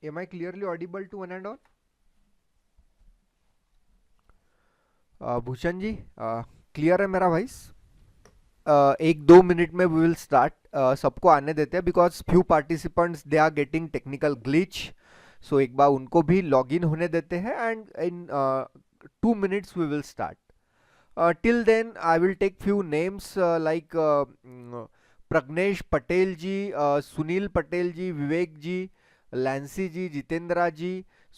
Am I clearly audible to one and all? Bhushan ji, clear है मेरा voice? एक दो मिनट में वी विल स्टार्ट. सबको आने देते हैं because few participants they are getting technical glitch. So एक बार उनको भी लॉग इन होने देते हैं and in 2 minutes we will start. Till then, I will take few names like Pragnesh Patel ji, Sunil Patel ji, Vivek ji, Lancy ji, Jitendra ji.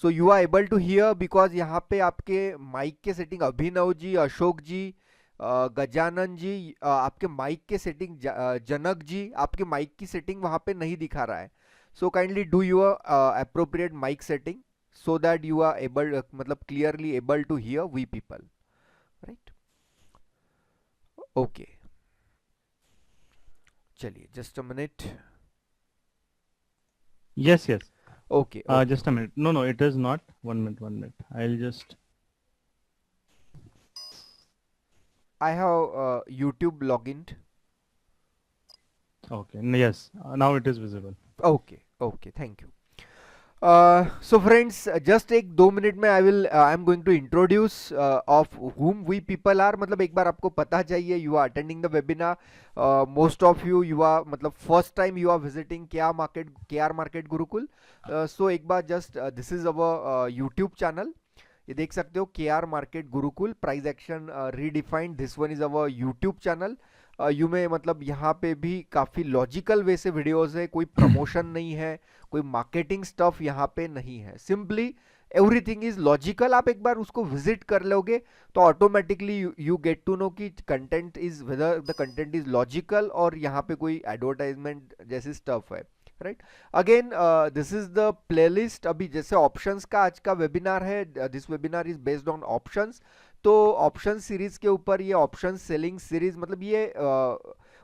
So you are able to hear because यहाँ पे आपके mic के setting Abhinav ji, Ashok जी, गजानन जी, आपके mic के setting Janak ji, आपके mic की setting वहाँ पे नहीं दिखा रहा है. So kindly do your appropriate mic setting so that you are able मतलब clearly able to hear we people, right? Okay, चलिए just a minute. Yes, yes. Okay okay, Just a minute. No, no, it is not. 1 minute, 1 minute. I'll just. I have YouTube log in. Okay. Yes. Now it is visible. Okay okay, thank you. So friends, just एक 2 minute में I am going to introduce of whom we people are. मतलब एक बार आपको पता चाहिए, you are attending the webinar. Most of you are मतलब first time you are visiting K R market Gurukul. So एक बार just this is our YouTube channel. ये देख सकते हो K R market Gurukul price action redefined. This one is our YouTube channel. You में मतलब यहाँ पे भी काफ़ी लॉजिकल वे से वीडियोस है. कोई प्रमोशन नहीं है, कोई मार्केटिंग स्टफ यहाँ पे नहीं है. Simply everything is logical. आप एक बार उसको विजिट कर लोगे तो automatically you get to know कि content is whether the content is logical और यहाँ पे कोई एडवर्टाइजमेंट जैसी स्टफ है, right? Again this is the playlist. अभी जैसे ऑप्शंस का आज का वेबिनार है, this webinar is based on options. तो ऑप्शन सीरीज के ऊपर ये ऑप्शन सेलिंग सीरीज मतलब ये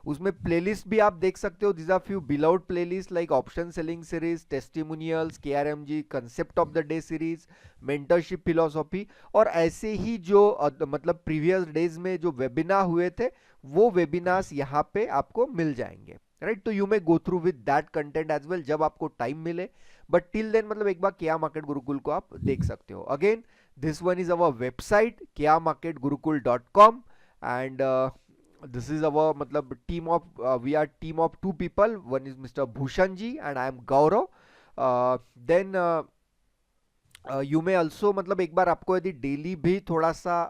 उसमें प्लेलिस्ट भी आप देख सकते हो. This are few below playlist like option selling series, testimonials, KRMG, concept of the day series, mentorship philosophy. और ऐसे ही जो मतलब प्रीवियस डेज में जो वेबिनार हुए थे वो वेबिनार्स यहाँ पे आपको मिल जाएंगे, राइट? तो you may go through with that content as well जब आपको टाइम मिले. बट टिल देन मतलब एक बार क्या मार्केट गुरुकुल को आप देख सकते हो. Again this one is our website kyamarketgurukul.com and this is our matlab team of we are team of 2 people. One is Mr. Bhushan ji and I am Gaurav. Then you में also मतलब एक बार आपको यदि daily भी थोड़ा सा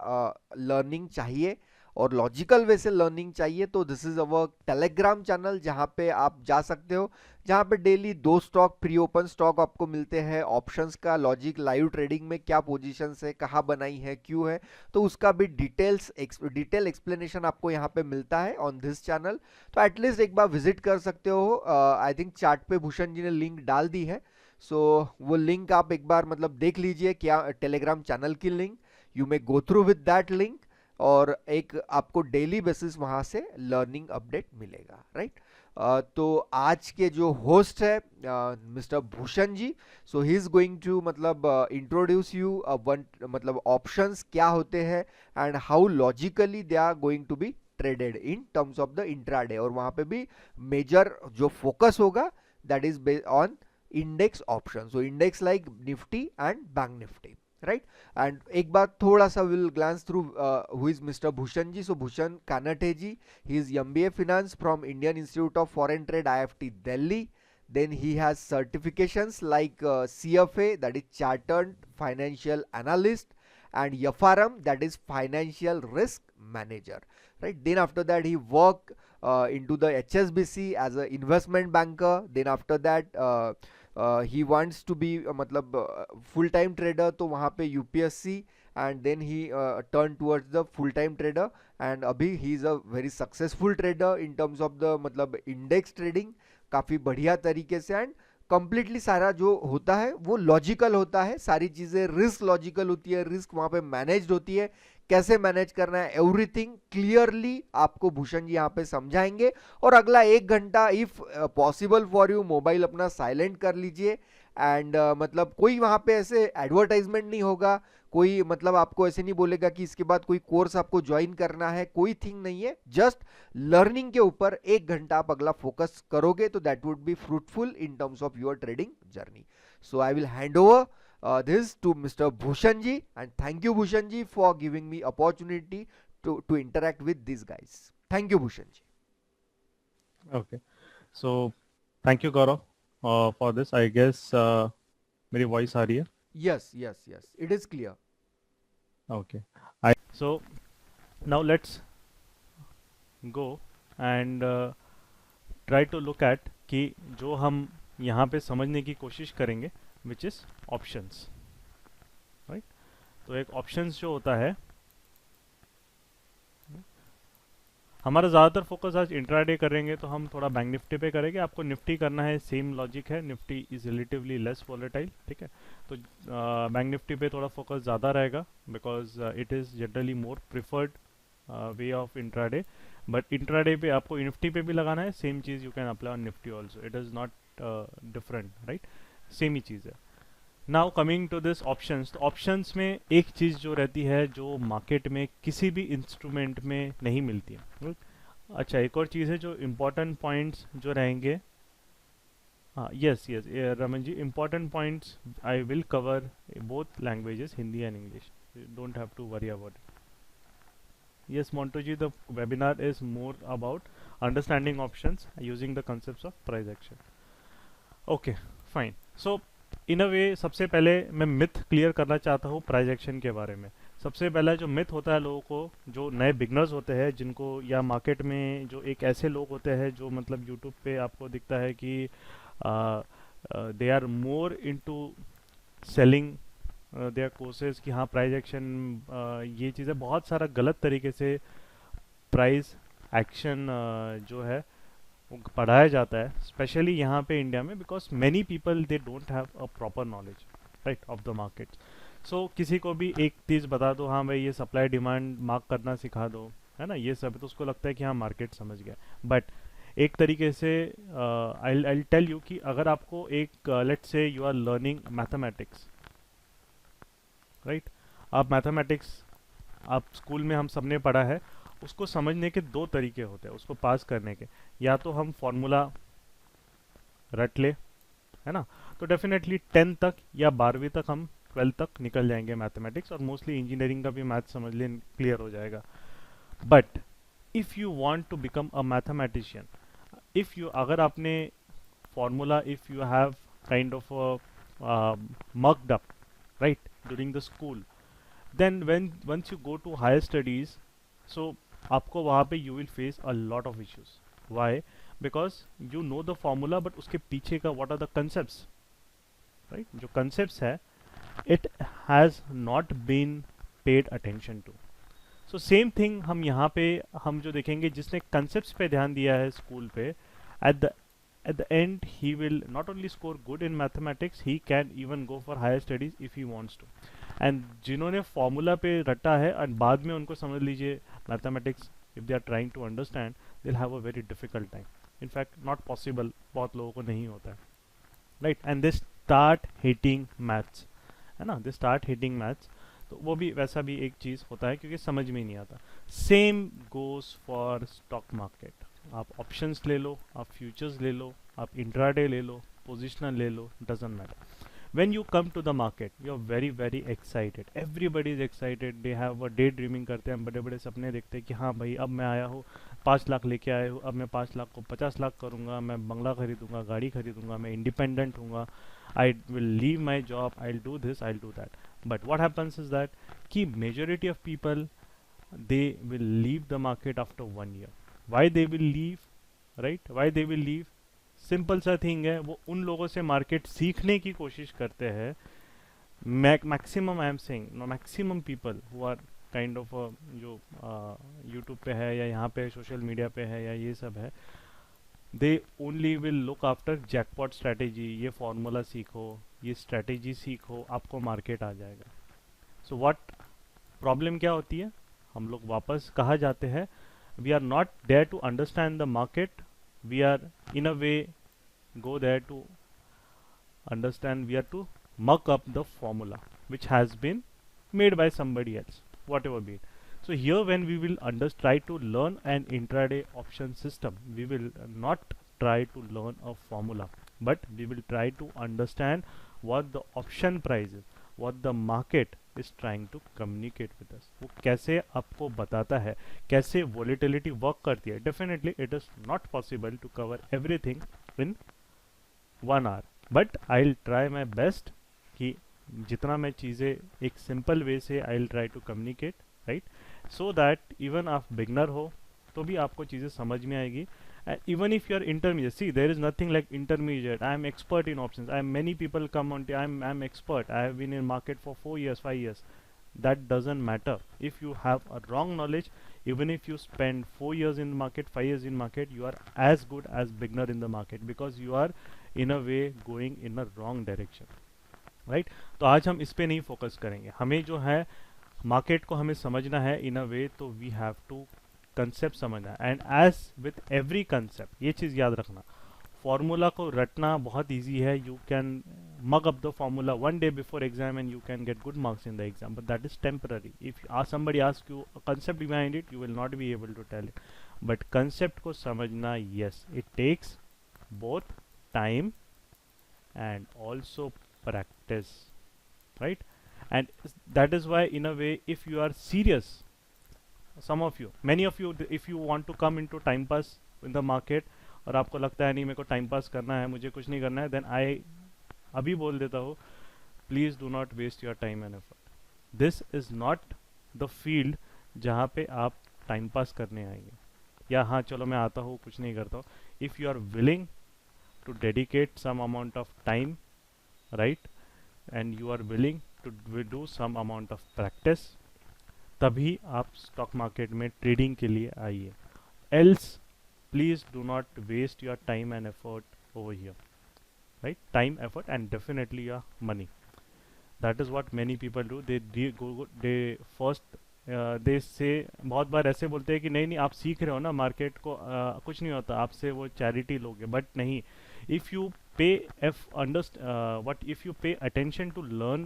learning चाहिए और लॉजिकल वे से लर्निंग चाहिए तो this is our Telegram channel जहां पे आप जा सकते हो, जहां पे daily 2 stock pre open stock आपको मिलते हैं. ऑप्शंस का लॉजिक, लाइव ट्रेडिंग में क्या पोजीशंस है, कहाँ बनाई है, क्यों है, तो उसका भी डिटेल एक्सप्लेनेशन आपको यहाँ पे मिलता है ऑन दिस चैनल. तो एटलीस्ट एक बार विजिट कर सकते हो. आई थिंक चार्ट पे भूषण जी ने लिंक डाल दी है. सो वो लिंक आप एक बार मतलब देख लीजिए, क्या टेलीग्राम चैनल की link. You may go through with that link और एक आपको डेली बेसिस वहां से लर्निंग अपडेट मिलेगा, राइट? तो आज के जो होस्ट है mister Bhushan ji, so he is going to मतलब इंट्रोड्यूस यू वन मतलब ऑप्शंस क्या होते हैं and how logically they are going to be traded in terms of the intraday. और वहां पे भी मेजर जो फोकस होगा that is based on index option. So index like Nifty and bank Nifty, right? And एक बार थोड़ा सा will glance through who is mister Bhushan ji. So Bhushan Kante ji, he is MBA finance from Indian Institute of Foreign Trade IFT Delhi. Then he has certifications like CFA, that is Chartered Financial Analyst, and YFRM, that is Financial Risk Manager, right? Then after that he worked into the HSBC as an investment banker. Then after that he wants to be मतलब full time trader, तो वहाँ पे UPSC, and then he turned towards the full time trader and अभी he is a very successful trader in terms of the मतलब index trading काफ़ी बढ़िया तरीके से. एंड कंप्लीटली सारा जो होता है वो लॉजिकल होता है, सारी चीज़ें रिस्क लॉजिकल होती है, रिस्क वहाँ पे मैनेज्ड होती है. कैसे मैनेज करना है, एवरीथिंग क्लियरली आपको भूषण जी यहाँ पे समझाएंगे। और अगला 1 घंटा if possible for you mobile अपना साइलेंट कर लीजिए। एंड मतलब कोई वहां पे ऐसे एडवर्टाइजमेंट नहीं होगा, कोई मतलब आपको ऐसे नहीं बोलेगा कि इसके बाद कोई कोर्स आपको ज्वाइन करना है, कोई थिंग नहीं है। जस्ट लर्निंग के ऊपर 1 घंटा आप अगला फोकस करोगे तो that would be fruitful in terms of your trading journey. So I will hand over this to Mr. Bhushan ji, and thank you Bhushan ji for giving me opportunity to interact with these guys. Thank you Bhushan ji. Okay. So thank you, Gaurav, for this. I guess मेरी voice आ रही है? Yes, yes, yes. It is clear. Okay. So now let's go and try to look at कि जो हम यहाँ पे समझने की कोशिश करेंगे which is options, right? तो एक options जो होता है, हमारा ज़्यादातर फोकस आज इंट्राडे करेंगे तो हम थोड़ा बैंक निफ्टी पे करेंगे। आपको निफ्टी करना है, सेम लॉजिक है, Nifty is relatively less volatile, ठीक है। तो बैंक निफ्टी पे थोड़ा फोकस ज़्यादा रहेगा because it is generally more preferred way of intraday. But intraday पे आपको निफ्टी पे भी लगाना है, सेम चीज़ you can apply on Nifty also, it is not different, right, same ही चीज़ है। Now coming to this options, तो ऑप्शंस में एक चीज़ जो रहती है जो मार्केट में किसी भी इंस्ट्रूमेंट में नहीं मिलती है, right? अच्छा, एक और चीज़ है जो इम्पोर्टेंट पॉइंट्स जो रहेंगे, हाँ, yes yes Raman ji, important points I will cover both languages, Hindi and English, don't have to worry about it. Yes, Montoji, the webinar is more about understanding options using the concepts of price action. Okay, fine. So, in a way, सबसे पहले मैं myth clear करना चाहता हूँ price action के बारे में। सबसे पहला जो मिथ होता है लोगों को, जो नए बिगनर्स होते हैं जिनको, या मार्केट में जो एक ऐसे लोग होते हैं जो मतलब यूट्यूब पे आपको दिखता है कि they are more into selling their courses, कि हाँ प्राइस एक्शन, ये चीज़ें बहुत सारा गलत तरीके से प्राइस एक्शन जो है वो पढ़ाया जाता है, स्पेशली यहाँ पे इंडिया में, because many people they don't have a proper knowledge, right, of the market. So किसी को भी एक चीज़ बता दो, हाँ भाई ये सप्लाई डिमांड मार्क करना सिखा दो, है ना, ये सब, तो उसको लगता है कि हाँ मार्केट समझ गया। बट एक तरीके से आई टेल यू कि अगर आपको एक, let's say you are learning mathematics, right, आप मैथमेटिक्स, आप स्कूल में हम सबने पढ़ा है, उसको समझने के दो तरीके होते हैं उसको पास करने के। या तो हम फॉर्मूला रट ले, है ना, तो डेफिनेटली 10 तक या 12वीं तक, हम 12 तक निकल जाएंगे मैथमेटिक्स, और मोस्टली इंजीनियरिंग का भी मैथ समझ ले, क्लियर हो जाएगा। But if you want to become a mathematician, if you, अगर आपने formula, if you have kind of mucked up, right, during the school, then when once you go to higher studies, so आपको वहाँ पे you will face a lot of issues. Why? Because you know the formula, but उसके पीछे का what are the concepts, right? जो concepts है, it has not been paid attention to. So same thing हम यहाँ पे हम जो देखेंगे, जिसने concepts पे ध्यान दिया है स्कूल पे, at the end he will not only score good in mathematics, he can even go for higher studies if he wants to. And जिन्होंने फॉर्मूला पे रटा है और बाद में उनको समझ लीजिए mathematics, if they are trying to understand, they'll have a very difficult time. In fact, not possible, बहुत लोगों को नहीं होता है, right? And they start hating maths, है ना, they start hating maths. तो वो भी वैसा भी एक चीज़ होता है क्योंकि समझ में ही नहीं आता। Same goes for stock market. आप ऑप्शंस ले लो, आप फ्यूचर्स ले लो, आप इंट्राडे ले लो, पोजिशनल ले लो, doesn't matter. when you come to the market, you are very very excited, everybody is excited, they have a day dreaming करते हैं, बड़े बड़े सपने देखते हैं कि हाँ भाई अब मैं आया हूँ 5 लाख लेके आया हूँ, अब मैं 5 लाख को 50 लाख करूँगा, मैं बंगला खरीदूंगा, गाड़ी खरीदूंगा, मैं independent हूँगा, I will leave my job, I'll do this, I'll do that. But what happens is that कि majority of people, they will leave the market after 1 year. Why they will leave, right? Why they will leave? Simple सा thing है, वो उन लोगों से market सीखने की कोशिश करते हैं। Maximum I am saying, no, maximum people who are kind of जो यूट्यूब पे है या यहाँ पे सोशल मीडिया पे है या ये सब है, they only will look after jackpot strategy, ये फॉर्मूला सीखो, ये स्ट्रैटेजी सीखो, आपको मार्केट आ जाएगा। सो व्हाट प्रॉब्लम क्या होती है, हम लोग वापस कहाँ जाते हैं, we are not there to understand the market, we are in a way go there to understand, we are to muck up the formula which has been made by somebody else, whatever be it. So here when we will try to learn an intraday option system, we will not try to learn a formula, but we will try to understand what the option price is, what the market is trying to communicate with us. वो कैसे आपको बताता है, कैसे volatility work करती है. Definitely it is not possible to cover everything in 1 hour, but I will try my best कि जितना मैं चीज़ें एक सिंपल वे से I will try to communicate, right, so that even आप बिगनर हो तो भी आपको चीज़ें समझ में आएगी. Even if you are intermediate, see, there is nothing like intermediate. I am expert in options. I am many people come on. I'm expert. I have been in market for 4 years, 5 years. That doesn't matter. If you have a wrong knowledge, even if you spend 4 years in the market, 5 years in market, you are as good as beginner in the market because you are in a way going in a wrong direction, right? तो आज हम इस पे नहीं focus करेंगे. हमें जो है मार्केट को हमें समझना है इन अ वे, तो वी हैव टू कंसेप्ट समझना है. And as with every concept, ये चीज़ याद रखना, फॉर्मूला को रटना बहुत इजी है. You can mug up the formula one day before exam and you can get good marks in the exam, but that is temporary. If somebody asks you a concept behind it, you will not be able to tell it. But concept को समझना, yes, it takes both time and also practice, right? And that is why in a way, if you are serious, some of you, many of you, if you want to come into time pass in the market और आपको लगता है नहीं मेरे को time pass करना है, मुझे कुछ नहीं करना है, देन आई अभी बोल देता हूँ, please do not waste your time and effort. This is not the field जहाँ पे आप टाइम पास करने आएंगे, या हाँ चलो मैं आता हूँ कुछ नहीं करता हूँ. If you are willing to dedicate some amount of time, right, and you are willing to do some amount of practice, तभी आप स्टॉक मार्केट में ट्रेडिंग के लिए आइए. Else please do not waste your time and effort over here, right? Time, effort, and definitely your money. That is what many people do. They first they say, बहुत बार ऐसे बोलते हैं कि नहीं नहीं आप सीख रहे हो ना मार्केट को, कुछ नहीं होता आपसे, वो चैरिटी लोगे. बट नहीं, इफ़ यू पे if you pay attention to learn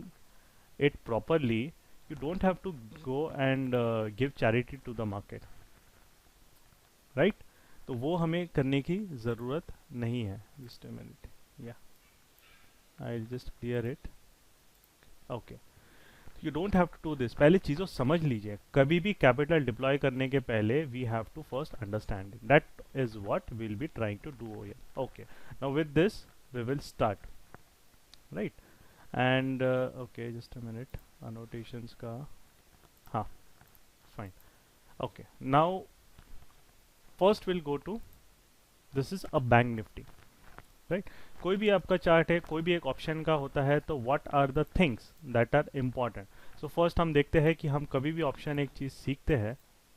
it properly, you don't have to go and give charity to the market, right? तो वो हमें करने की ज़रूरत नहीं है. Just a minute, yeah, I'll just clear it. Okay, you don't have to do this. पहले चीज़ों समझ लीजिए. कभी भी कैपिटल डिप्लॉय करने के पहले we have to first understand it. That is what we'll be trying to do here. Okay, now with this we will start, right? And okay, just a minute, annotations का, हाँ, fine. Okay, now first we'll go to, this is a bank nifty, right? कोई भी आपका chart है, कोई भी एक option का होता है, तो what are the things that are important. So first हम देखते हैं कि हम कभी भी ऑप्शन एक चीज़ सीखते हैं,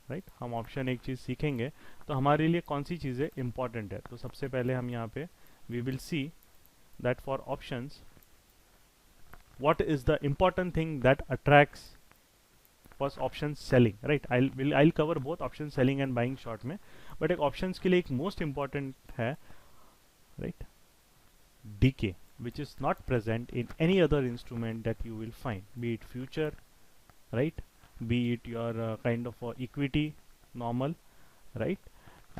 राइट, हम ऑप्शन एक चीज़ सीखेंगे तो हमारे लिए कौन सी चीज़ें इंपॉर्टेंट है. तो सबसे पहले हम यहाँ पे we will see that for options what is the important thing that attracts first option selling, right? I'll cover both option selling and buying short में, but एक options के लिए एक most important है, right, decay, which is not present in any other instrument that you will find, be it future, right, be it your kind of equity normal, right?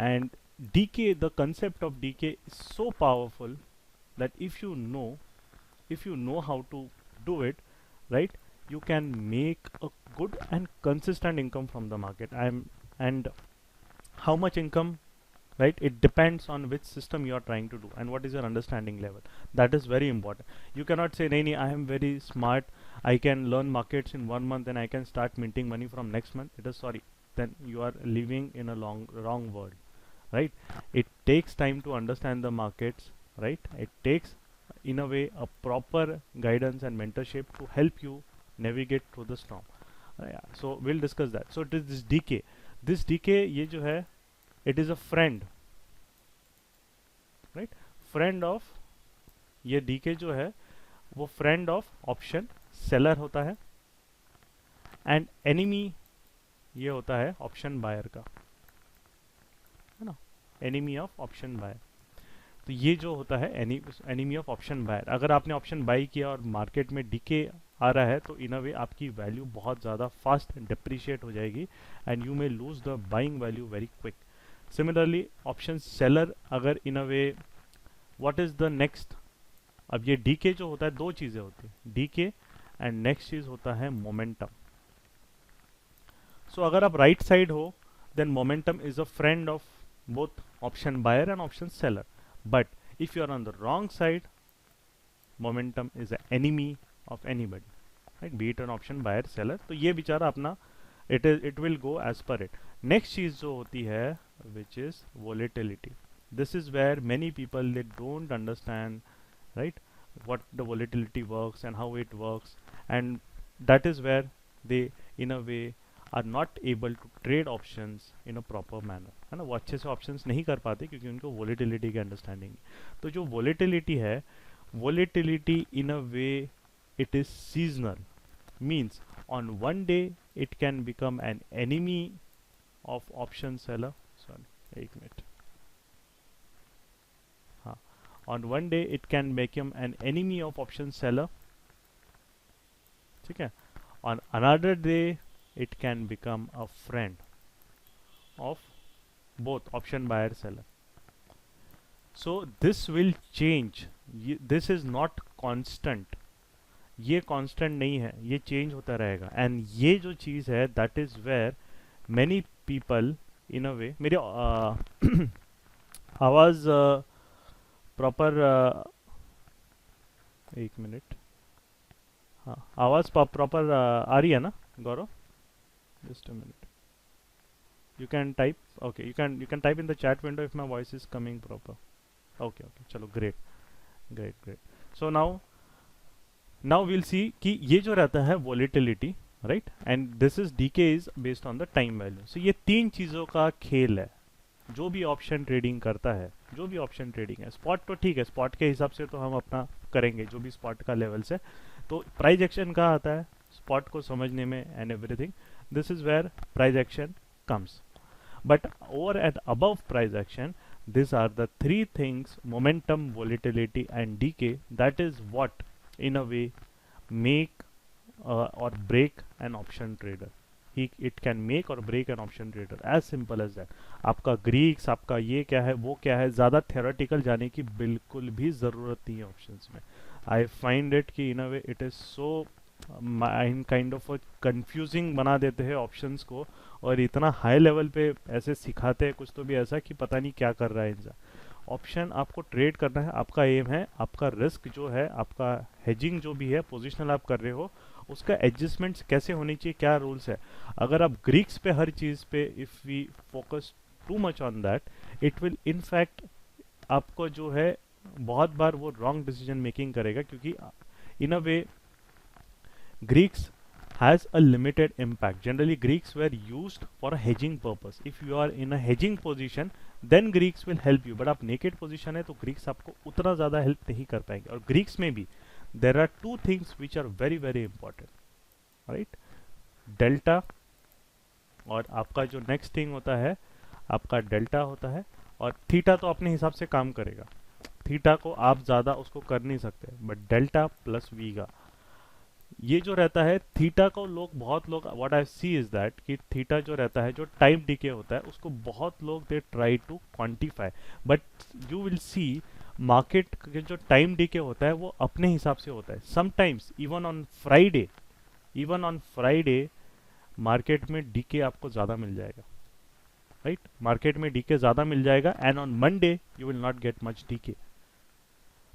And decay, the concept of decay is so powerful that if you know how to do it, right, you can make a good and consistent income from the market. And how much income, right, it depends on which system you are trying to do and what is your understanding level. That is very important. You cannot say nahi, I am very smart, I can learn markets in 1 month and I can start minting money from next month. It is, sorry, then you are living in a wrong world, right? It takes time to understand the markets, right? It takes in a way a proper guidance and mentorship to help you navigate through the storm. Yeah, so we'll discuss that. So it is this decay. This decay, ये जो है, it is a friend, right? Friend of, ये decay जो है वो friend of option seller होता है, and enemy ये होता है ऑप्शन बायर का, है ना, एनिमी ऑफ ऑप्शन बायर। तो ये जो होता है एनिमी ऑफ ऑप्शन बायर, अगर आपने ऑप्शन बाई किया और मार्केट में डीके आ रहा है तो इन अ वे आपकी वैल्यू बहुत ज़्यादा फास्ट डिप्रिशिएट हो जाएगी and you may lose the buying value very quick. Similarly option seller अगर in a way what is the next, अब ये डीके जो होता है दो चीज़ें होती है, डीके एंड नेक्स्ट चीज़ होता है मोमेंटम। सो अगर आप राइट साइड हो then momentum is a friend of both option buyer and option seller, but if you are on the wrong side momentum is an enemy of anybody, right, be it an option buyer seller। तो ये बेचारा अपना it will go as per it। next चीज जो होती है which is volatility, this is where many people they don't understand, right, what the volatility works and how it works, and that is where they in a way are not able to trade options in a proper manner, है ना, वो अच्छे से options नहीं कर पाते क्योंकि उनको volatility की understanding है। तो जो volatility है, volatility in a way it is seasonal, means on one day it can become an enemy of option seller, sorry एक मिनट, हाँ, on one day it can become an enemy of option seller, ठीक है, on another day it can become a friend of both option buyer seller। so this will change, this is not constant, ये constant नहीं है, ये change होता रहेगा and ये जो चीज़ है that is where many people in a way, मेरी आवाज़ प्रॉपर, एक मिनट, हाँ आवाज़ प्रॉपर आ रही है ना गौरव, just a minute, you can type, okay, you can type in the chat window if my voice is coming proper, okay चलो great। so now we'll see कि ये जो रहता है volatility, right, and this is DK is based on the time value। so ये तीन चीज़ों का खेल है जो भी ऑप्शन ट्रेडिंग करता है, जो भी ऑप्शन ट्रेडिंग है। स्पॉट तो ठीक है, स्पॉट के हिसाब से तो हम अपना करेंगे जो भी स्पॉट का लेवल से, तो प्राइस एक्शन कहाँ आता है स्पॉट को समझने में and everything, this is where price action comes, but over and above price action these are the three things, momentum, volatility and decay, that is what in a way make or break an option trader। it can make or break an option trader, as simple as that। आपका Greeks, आपका ये क्या है वो क्या है, ज़्यादा theoretical जाने की बिल्कुल भी ज़रूरत नहीं है ऑप्शंस में। आई फाइंड इट कि in a way it is so mind kind of confusing बना देते हैं ऑप्शंस को, और इतना हाई लेवल पे ऐसे सिखाते हैं कुछ तो भी ऐसा कि पता नहीं क्या कर रहा है इंसान। ऑप्शन आपको ट्रेड करना है, आपका एम है, आपका रिस्क जो है, आपका हेजिंग जो भी है, पोजिशनल आप कर रहे हो, उसका एडजस्टमेंट्स कैसे होनी चाहिए, क्या रूल्स है। अगर आप ग्रीक्स पे हर चीज़ पे if we focus too much on that, it will in fact आपको जो है बहुत बार वो रॉन्ग डिसीजन मेकिंग करेगा, क्योंकि इन a way Greeks has a limited impact। Generally Greeks were used for a hedging purpose। If you are in a hedging position then Greeks will help you, but आप naked position है तो Greeks आपको उतना ज़्यादा help नहीं कर पाएंगे। और Greeks में भी there are two things which are very very important, right, delta, और आपका जो next thing होता है आपका डेल्टा होता है, और थीटा तो अपने हिसाब से काम करेगा, थीटा को आप ज़्यादा उसको कर नहीं सकते, बट डेल्टा प्लस वी का ये जो रहता है थीटा को बहुत लोग what I see is that कि थीटा जो रहता है जो टाइम डीके होता है उसको बहुत लोग they try to quantify, but you will see market के जो टाइम डीके होता है वो अपने हिसाब से होता है। Sometimes even on Friday market में डीके आपको ज़्यादा मिल जाएगा, राइट, मार्केट में डीके ज़्यादा मिल जाएगा, and on Monday you will not get much decay.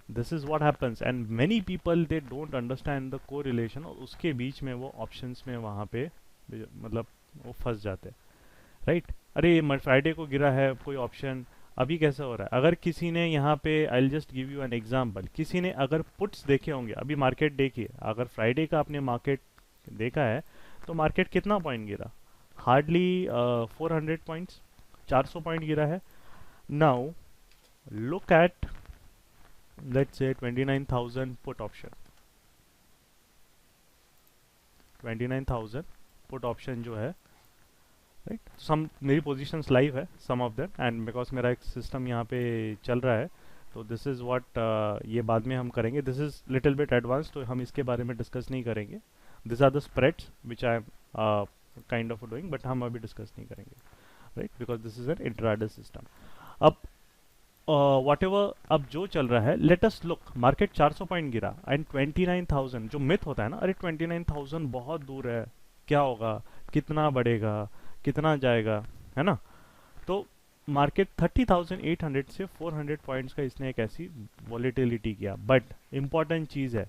This is what happens and many people they don't understand the correlation, और उसके बीच में वो ऑप्शंस में वहाँ पे मतलब वो फंस जाते हैं, राइट। अरे फ्राइडे को गिरा है कोई ऑप्शन, अभी कैसे हो रहा है। अगर किसी ने यहाँ पे आई will just give you an example, किसी ने अगर पुट्स देखे होंगे, अभी मार्केट देखिए, अगर फ्राइडे का आपने मार्केट देखा है तो मार्केट कितना पॉइंट गिरा, हार्डली 400 पॉइंट्स, 400 पॉइंट गिरा है। Now look eight let's say 29,000 put option, 29,000 put option जो है, राइट. सम मेरी पोजीशंस लाइव है, सम ऑफ दैट, एंड बिकॉज मेरा एक सिस्टम यहाँ पे चल रहा है, तो दिस इज़ व्हाट ये बाद में हम करेंगे. This is little bit advance, तो हम इसके बारे में डिस्कस नहीं करेंगे. This are the spreads which I am kind of doing, but हम अभी डिस्कस नहीं करेंगे, right, because this is an intraday system. अब वॉट एवर अब जो चल रहा है, let us look. Market 400 point गिरा एंड 29,000, जो मिथ होता है ना, अरे 29,000 बहुत दूर है, क्या होगा, कितना बढ़ेगा, कितना जाएगा, है ना. तो मार्केट 30,800 से 400 पॉइंट्स का इसने एक ऐसी वॉलेटिलिटी किया. बट इंपॉर्टेंट चीज़ है,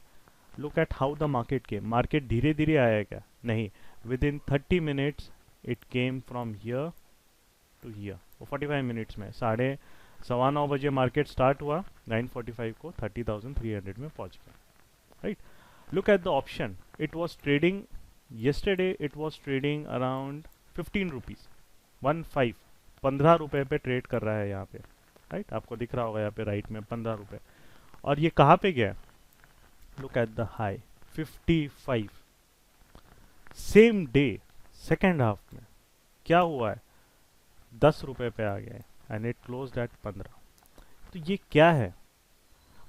look at how the market के. मार्केट धीरे धीरे आया क्या, नहीं, within 30 minutes it came from here to here. वो 45 मिनट्स में 9:15 बजे मार्केट स्टार्ट हुआ, 9:45 को 30,300 में पहुंच गया, right. Look at the option, it was trading yesterday, it was trading around 15 rupees, 15 रुपए पे ट्रेड कर रहा है यहाँ पे, राइट. आपको दिख रहा होगा यहाँ पे राइट में 15 रुपए. और ये कहाँ पे गया, look at the high 55. Same day second half में क्या हुआ है, 10 रुपए पे आ गया एंड इट क्लोज्ड एट 15. तो ये क्या है,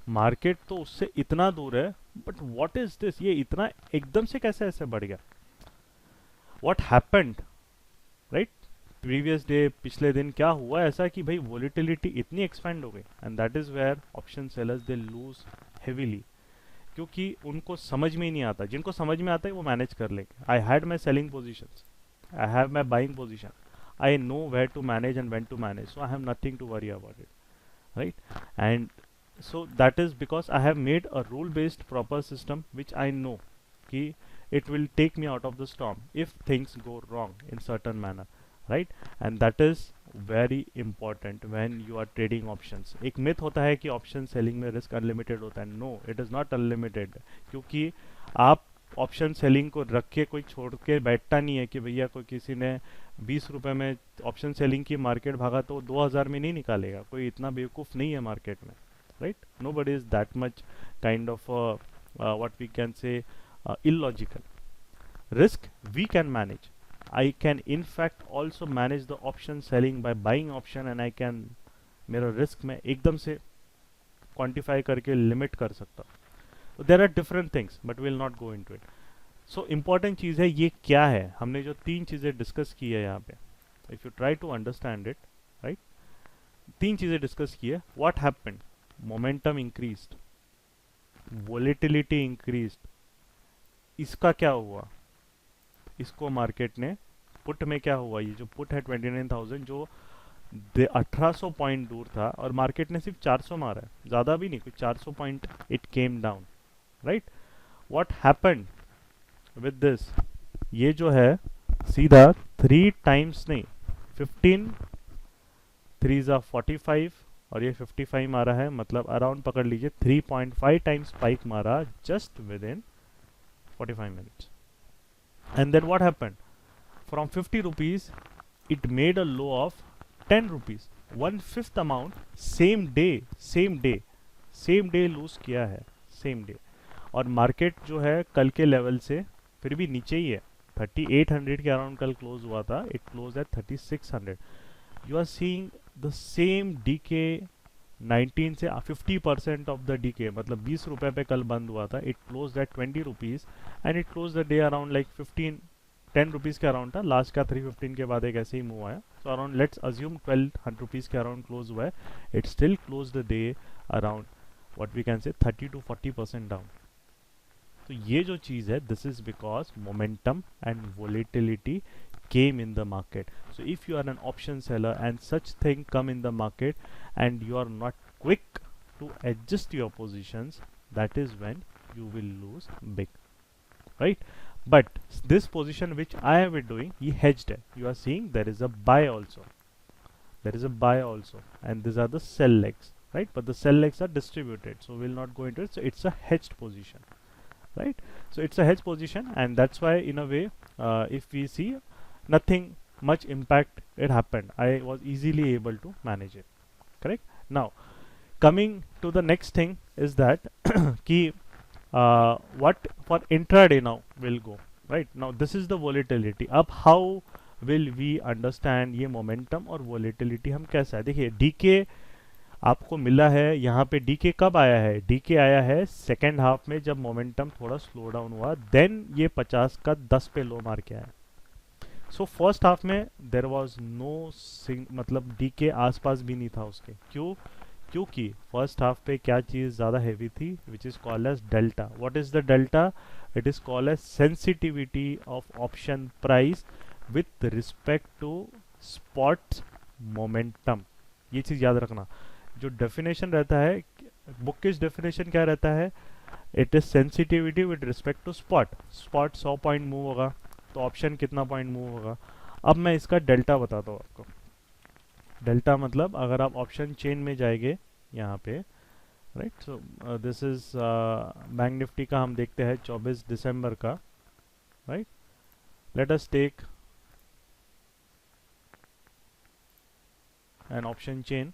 मार्केट तो उससे इतना दूर है, बट व्हाट इज दिस, ये इतना एकदम से कैसे ऐसे बढ़ गया. What happened, right. Previous day, पिछले दिन क्या हुआ ऐसा कि भाई वोलेटिलिटी इतनी एक्सपेंड हो गई, and that is where option sellers they lose heavily, क्योंकि उनको समझ में ही नहीं आता. जिनको समझ में आता है वो मैनेज कर लेंगे. I had my selling positions, I have my buying position, I know where to manage and when to manage, so I have nothing to worry about it, right. And so that is because I have made a rule based proper system which I know ki it will take me out of the storm if things go wrong in certain manner, right. And that is very important when you are trading options. एक myth होता है कि option selling में risk unlimited होता है. No, it is not unlimited, क्योंकि आप option selling को रख के कोई छोड़ के बैठता नहीं है कि भैया कोई किसी ने 20 रुपए में ऑप्शन सेलिंग की मार्केट भागा तो 2,000 में नहीं निकालेगा. कोई इतना बेवकूफ़ नहीं है मार्केट में, right. Nobody is that much kind of what we can say illogical. Risk we can manage. I can in fact also manage the option selling by buying option, and I can, मेरा risk में एकदम से quantify करके limit कर सकता हूँ. There are different things but will not go into it. So important चीज़ है ये क्या है, हमने जो 3 चीज़ें डिस्कस की है यहाँ पे, if you try to understand it, right. 3 चीज़ें डिस्कस की है. What happened, momentum increased, volatility increased. इसका क्या हुआ, इसको मार्केट ने पुट में क्या हुआ, ये जो पुट है 29,000 जो 1800 पॉइंट दूर था और मार्केट ने सिर्फ 400 मारा है, ज़्यादा भी नहीं, कुछ 400 point it came down, right. What happened with this, ये जो है सीधा 3 टाइम्स नहीं, 15 3 जा 45 और ये 55 मारा है, मतलब अराउंड पकड़ लीजिए 3.5 टाइम्स स्पाइक मारा just within 45 minutes. And then what happened, from 50 rupees it made a low of 10 rupees, 1/5 amount same day lose किया है, सेम डे. और मार्केट जो है कल के लेवल से फिर भी नीचे ही है, 3800 के अराउंड कल क्लोज हुआ था, it close at 3600. You are seeing the same decay, 19 से 50% ऑफ द डीके, मतलब 20 रुपए पे कल बंद हुआ था, it close at 20 rupees and it close the day around like 10 rupees के अराउंड था. लास्ट का 315 के बाद एक ऐसे ही मूव आया, so around let's assume 12 rupees के अराउंड क्लोज हुआ है. It still close the day around what we can say 30 to 40% down. तो ये जो चीज़ है, this is because momentum and volatility came in the market. So if you are an option seller and such thing come in the market and you are not quick to adjust your positions, that is when you will lose big, right. But this position which I have been doing, ye hedged hai. You are seeing there is a buy also, and these are the sell legs, right. But the sell legs are distributed, so we'll not go into it. So it's a hedged position, right. So it's a hedged position, and that's why in a way if we see nothing much impact it happened, I was easily able to manage it, correct. Now coming to the next thing is that ki what for intraday now will go. Right. Now this is the volatility. अब how will we understand ये momentum और volatility हम कैसा है. देखिए DK आपको मिला है यहाँ पे. डीके कब आया है? डीके आया है सेकेंड हाफ में जब मोमेंटम थोड़ा स्लो डाउन हुआ, देन ये 50 का 10 पे लो मार के आया. सो फर्स्ट हाफ में देर वॉज नो मतलब डीके आसपास भी नहीं था उसके. क्यों? क्योंकि फर्स्ट हाफ पे क्या चीज़ ज़्यादा हैवी थी, which is called as delta. What is the delta? It is called as sensitivity of option price with respect to spot momentum. ये चीज़ याद रखना. जो डेफिनेशन रहता है, बुक की डेफिनेशन क्या रहता है? It is sensitivity with respect to spot. Spot 100 point move होगा तो ऑप्शन कितना पॉइंट मूव होगा. अब मैं इसका डेल्टा बताता हूँ आपको. डेल्टा मतलब अगर आप ऑप्शन चेन में जाएंगे यहाँ पे, right. So this is Bank Nifty का हम देखते हैं 24 दिसंबर का, right. Let us take an option chain,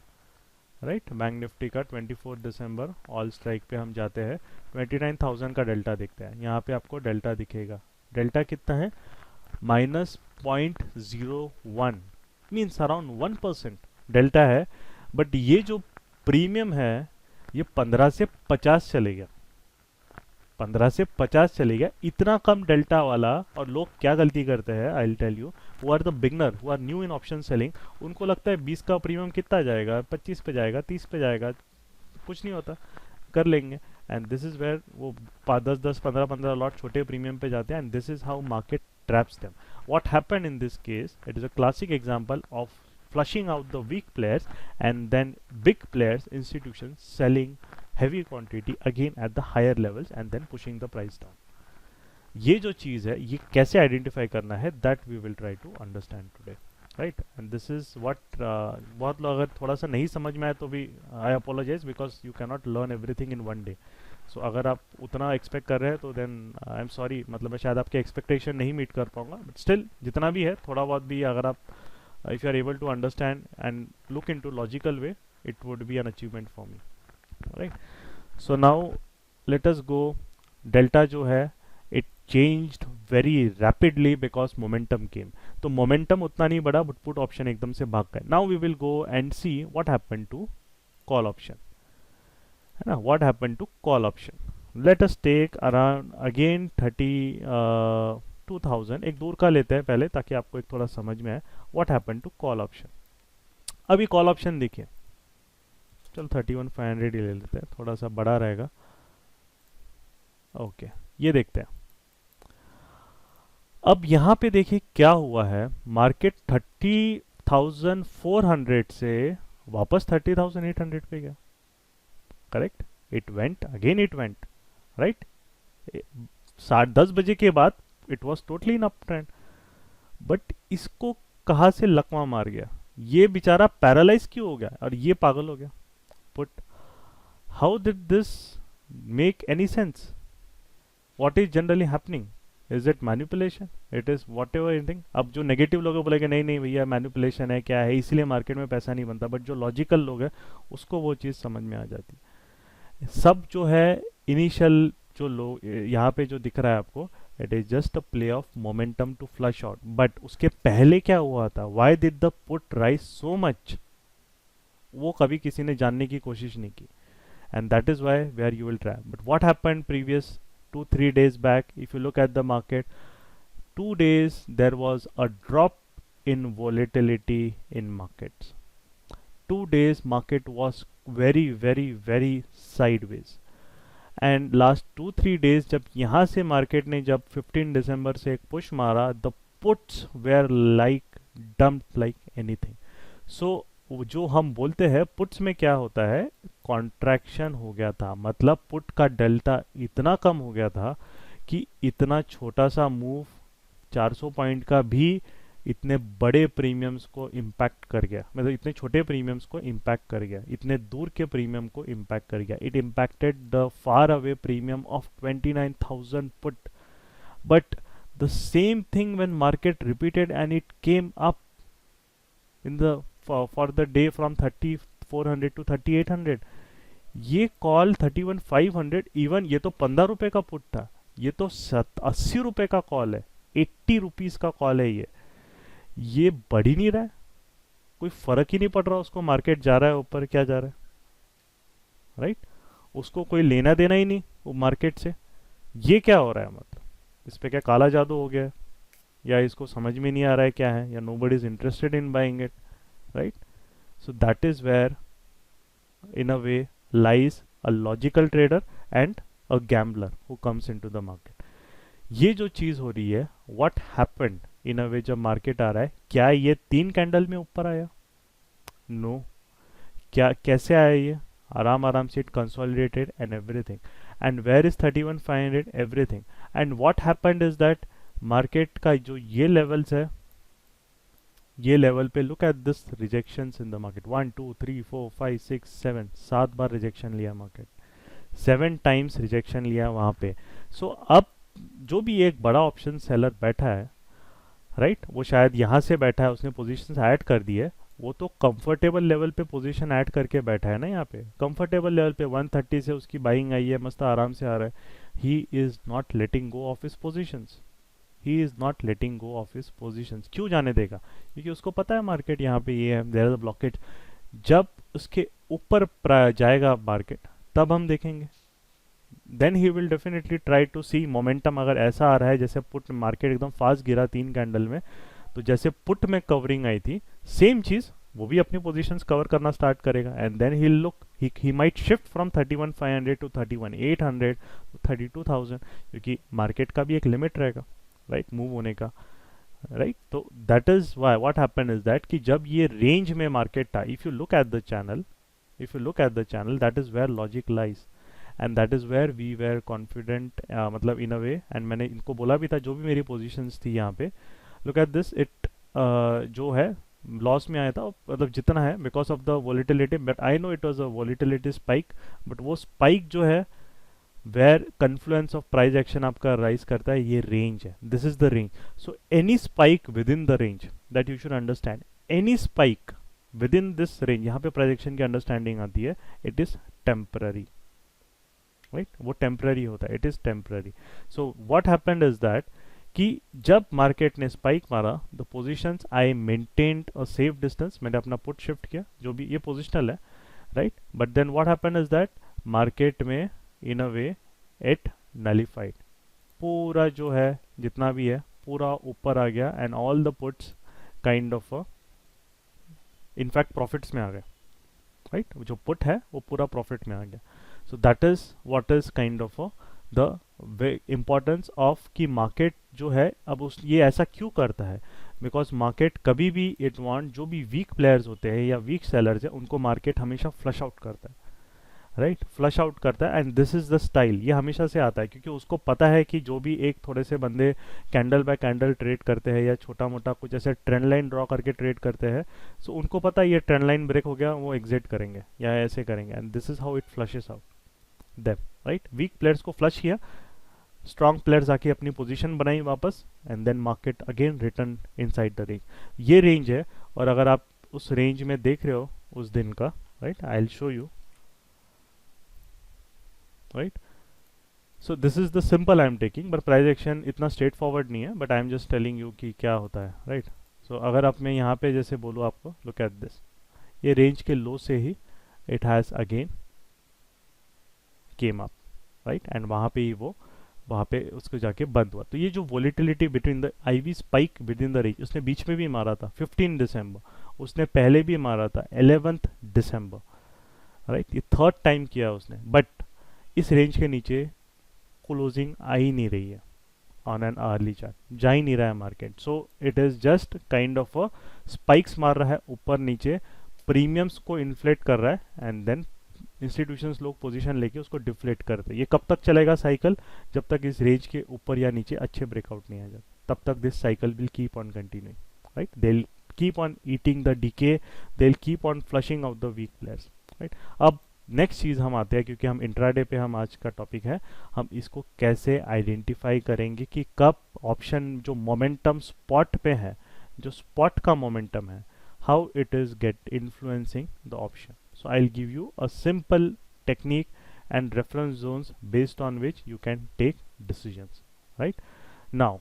right. Bank Nifty का 24 दिसंबर ऑल स्ट्राइक पे हम जाते हैं. 29,000 का डेल्टा दिखता है. यहाँ पे आपको डेल्टा दिखेगा. डेल्टा कितना है? -0.01 मीन्स अराउंड 1% डेल्टा है. बट ये जो प्रीमियम है ये 15 से 50 चले गया. 15 से 50 चले गया. इतना कम डेल्टा वाला. और लोग क्या गलती करते हैं, I will tell you. Who are the beginner, who are new in option selling, उनको लगता है 20 का प्रीमियम कितना जाएगा, 25 पे जाएगा, 30 पे जाएगा, कुछ नहीं होता, कर लेंगे. एंड दिस इज वेयर वो 10-10, 15-15 लॉट छोटे प्रीमियम पे जाते हैं. And this is how market traps them. What happened in this case, it is a classic example of flushing out the weak players and then big players, institutions selling heavy quantity again at the higher levels and then pushing the price down. ये जो चीज़ है ये कैसे identify करना है, that we will try to understand today, right. And this is what बहुत लोग अगर थोड़ा सा नहीं समझ में आए तो भी I apologise, because you can not learn everything in one day. So अगर आप उतना एक्सपेक्ट कर रहे हैं तो देन आई एम सॉरी, मतलब मैं शायद आपके एक्सपेक्टेशन नहीं मीट कर पाऊंगा. बट स्टिल जितना भी है थोड़ा बहुत भी अगर आप if you are able to understand and look into logical way, it would be an achievement for me, right. So now let us go. Delta जो है it changed very rapidly because momentum came. तो momentum उतना नहीं बढ़ा but put option एकदम से भाग गए. Now we will go and see what happened to call option, है ना. What happened to call option? Let us take around again 2000. एक दूर का लेते हैं पहले ताकि आपको एक थोड़ा समझ में आए. What happen to call option. अभी कॉल ऑप्शन देखिए, चल 31,500 ही ले लेते हैं, थोड़ा सा बड़ा रहेगा. ओके ये देखते हैं. अब यहाँ पे देखिए क्या हुआ है. मार्केट 30,400 से वापस 30,800 पे गया. Correct. It went again, it went, right. 10:30 बजे के बाद it was totally in up trend. But इसको कहाँ से लकवा मार गया. ये बेचारा पैरालाइज क्यों हो गया और ये पागल हो गया. But how did this make any sense. What is generally happening. Is it manipulation. It is what ever anything. अब जो नेगेटिव लोग बोलेंगे नहीं नहीं भैया मैनिपुलेशन है, क्या है, इसलिए मार्केट में पैसा नहीं बनता. बट जो लॉजिकल लोग हैं उसको वो चीज़ समझ में आ जाती है. सब जो है इनिशियल जो लोग यहाँ पे जो दिख रहा है आपको, it is just a play of momentum to flush out. But उसके पहले क्या हुआ था, why did the put rise so much, वो कभी किसी ने जानने की कोशिश नहीं की. And that is why where you will try. But what happened previous 2-3 days back, if you look at the market, 2 days there was a drop in volatility in markets. 2 days market was very very very sideways. And last 2-3 days जब यहाँ से market ने जब 15 दिसंबर से एक push मारा, the puts were like dumped like anything. So जो हम बोलते हैं पुट्स में क्या होता है, कॉन्ट्रैक्शन हो गया था. मतलब पुट का डेल्टा इतना कम हो गया था कि इतना छोटा सा मूव 400 पॉइंट का भी इतने बड़े प्रीमियम्स को इम्पैक्ट कर गया. मतलब इतने छोटे प्रीमियम्स को इम्पैक्ट कर गया, इतने दूर के प्रीमियम को इम्पैक्ट कर गया. It impacted the far away premium of 29,000 put. But the same thing when market repeated and it came up in the for the day from 3,400 to 3,800. ये कॉल 31,500, इवन ये तो 15 रुपए का पुट था, ये तो 80 रुपए का कॉल है, 80 रुपीज का कॉल है ये बढ़ ही नहीं रहा है, कोई फर्क ही नहीं पड़ रहा उसको, मार्केट जा रहा है ऊपर क्या जा रहा है, राइट? उसको कोई लेना देना ही नहीं वो मार्केट से। ये क्या हो रहा है, मतलब इस पे क्या काला जादू हो गया है, या इसको समझ में नहीं आ रहा है क्या है, या nobody is interested in buying it, right? So that is where in a way lies a logical trader and a gambler who comes into the market. ये जो चीज हो रही है, what happened in a way, जब market आ रहा है, क्या ये 3 कैंडल में ऊपर आया? No no. क्या कैसे आया ये? आराम आराम से it consolidated and everything, and where is 31,500 everything, and what happened is that market का जो ये लेवल्स है, ये लेवल पे look at this rejections in the market, 1 2 3 4 5 6 7, 7 बार रिजेक्शन लिया मार्केट, 7 टाइम्स रिजेक्शन लिया वहां पे। सो अब जो भी एक बड़ा ऑप्शन सेलर बैठा है, राइट, वो शायद यहाँ से बैठा है, उसने पोजीशंस ऐड कर दी है, वो तो कंफर्टेबल लेवल पे पोजीशन ऐड करके बैठा है ना, यहाँ पे कंफर्टेबल लेवल पे 130 से उसकी बाइंग आई है, मस्त आराम से आ रहा है। He is not letting go of his positions, he is not letting go of his positions. क्यों जाने देगा? क्योंकि उसको पता है मार्केट यहाँ पे ये है, देयर इज अ ब्लॉकेज। जब उसके ऊपर जाएगा मार्केट तब हम देखेंगे, then he will definitely try to see momentum. अगर ऐसा आ रहा है जैसे पुट मार्केट एकदम फास्ट गिरा 3 कैंडल में, तो जैसे पुट में कवरिंग आई थी, सेम चीज वो भी अपनी पोजीशंस कवर करना स्टार्ट करेगा, and then he look, he might shift from 31,500 to 31,800 to 32,000, क्योंकि मार्केट का भी एक लिमिट रहेगा, राइट, मूव होने का, राइट? तो that is why what happened is that कि जब ये रेंज में मार्केट था, if you look at the channel, if you look at the channel, that is where logic lies, and that is where we were confident, मतलब in a way, and मैंने इनको बोला भी था जो भी मेरी positions थी यहाँ पे, look at this, it जो है लॉस में आया था, मतलब जितना है because of the volatility, but I know it was a volatility spike, but वो स्पाइक जो है where confluence of price action आपका राइज करता है, ये रेंज है, this is the range. So any spike within the range, that you should understand, any spike within this range, यहाँ पे प्राइस एक्शन की अंडरस्टैंडिंग आती है, इट इज टेम्पररी, राइट? वो टेम्पररी होता है, it is temporary. So what happened is that कि जब मार्केट ने स्पाइक मारा, the positions I maintained a safe distance, मैंने अपना पुट शिफ्ट किया, जो भी ये पोजिशनल है, right? But then what happened is that market में in a way it nullified, पूरा जो है जितना भी है पूरा ऊपर आ गया, and all the puts kind of in fact profits में आ गए, राइट? जो पुट है वो पूरा प्रॉफिट में आ गया। सो that is what is kind of the importance of कि मार्केट जो है अब उस ये ऐसा क्यों करता है, बिकॉज मार्केट कभी भी इट वांट, जो भी वीक प्लेयर्स होते हैं या वीक सेलर्स है, उनको मार्केट हमेशा फ्लश आउट करता है, राइट? फ्लश आउट करता है, and this is the style, ये हमेशा से आता है, क्योंकि उसको पता है कि जो भी एक थोड़े से बंदे कैंडल बाय कैंडल ट्रेड करते हैं या छोटा मोटा कुछ ऐसे ट्रेंड लाइन ड्रॉ करके ट्रेड करते हैं, सो उनको पता है ये ट्रेंड लाइन ब्रेक हो गया, वो एग्जिट करेंगे या ऐसे करेंगे, and this is how it flushes out them, right? Weak players को फ्लश किया, स्ट्रॉन्ग प्लेयर्स आके अपनी पोजीशन बनाई वापस, and then market again return inside the range. ये रेंज है, और अगर आप उस रेंज में देख रहे हो उस दिन का, right, I will show you, right? So this is the simple I am taking, but price action इतना स्ट्रेट फॉरवर्ड नहीं है, but I am just telling you कि क्या होता है, राइट? सो अगर आप मैं यहाँ पे जैसे बोलूँ आपको, लुक एट दिस, ये रेंज के लो से ही it has again came up, right? And वहाँ पे ही वो वहाँ पे उसको जाके बंद हुआ। तो ये जो volatility between the IV spike within the range, उसने बीच में भी मारा था 15 दिसंबर, उसने पहले भी मारा था 11 दिसंबर, राइट? ये थर्ड टाइम किया उसने, बट इस रेंज के नीचे क्लोजिंग आ ही नहीं रही है ऑन एन अर्ली चार्ट, जा ही नहीं रहा है market. So it is just kind of a spikes मार रहा है ऊपर नीचे, प्रीमियम्स को इन्फ्लेट कर रहा है, एंड देन इंस्टीट्यूशंस लोग पोजीशन लेके उसको डिफ्लेट करते हैं। ये कब तक चलेगा साइकिल? जब तक इस रेंज के ऊपर या नीचे अच्छे ब्रेकआउट नहीं आ जाते, तब तक this cycle will keep on continuing, right? They will keep on eating the decay, they will keep on flushing out the weak players, right? अब नेक्स्ट चीज़ हम आते हैं, क्योंकि हम इंट्राडे पे हम आज का टॉपिक है, हम इसको कैसे आइडेंटिफाई करेंगे कि कब ऑप्शन जो मोमेंटम स्पॉट पे है, जो स्पॉट का मोमेंटम है, how it is get influencing the option. So I'll give you a simple technique and reference zones based on which you can take decisions, right? Now,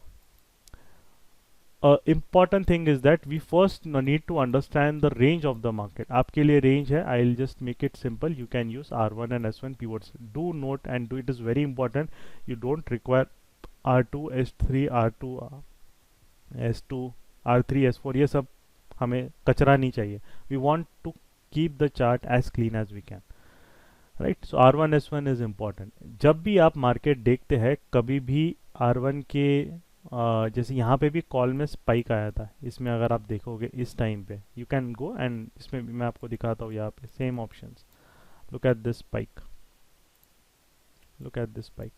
important thing is that we first need to understand the range of the market. आपके लिए range है, I'll just make it simple. You can use R1 and S1 pivots. Do note and do, it is very important. You don't require R2, S3, R2, S2, R3, S4, ये सब हमें कचरा नहीं चाहिए. We want to keep the chart as clean as we can. Right, so R1 S1 is important. जब भी आप market देखते हैं, कभी भी R1 के जैसे यहाँ पे भी कॉल में स्पाइक आया था, इसमें अगर आप देखोगे इस टाइम पे, यू कैन गो एंड इसमें भी मैं आपको दिखाता हूँ यहाँ पे same options. Look at this spike, look at this spike,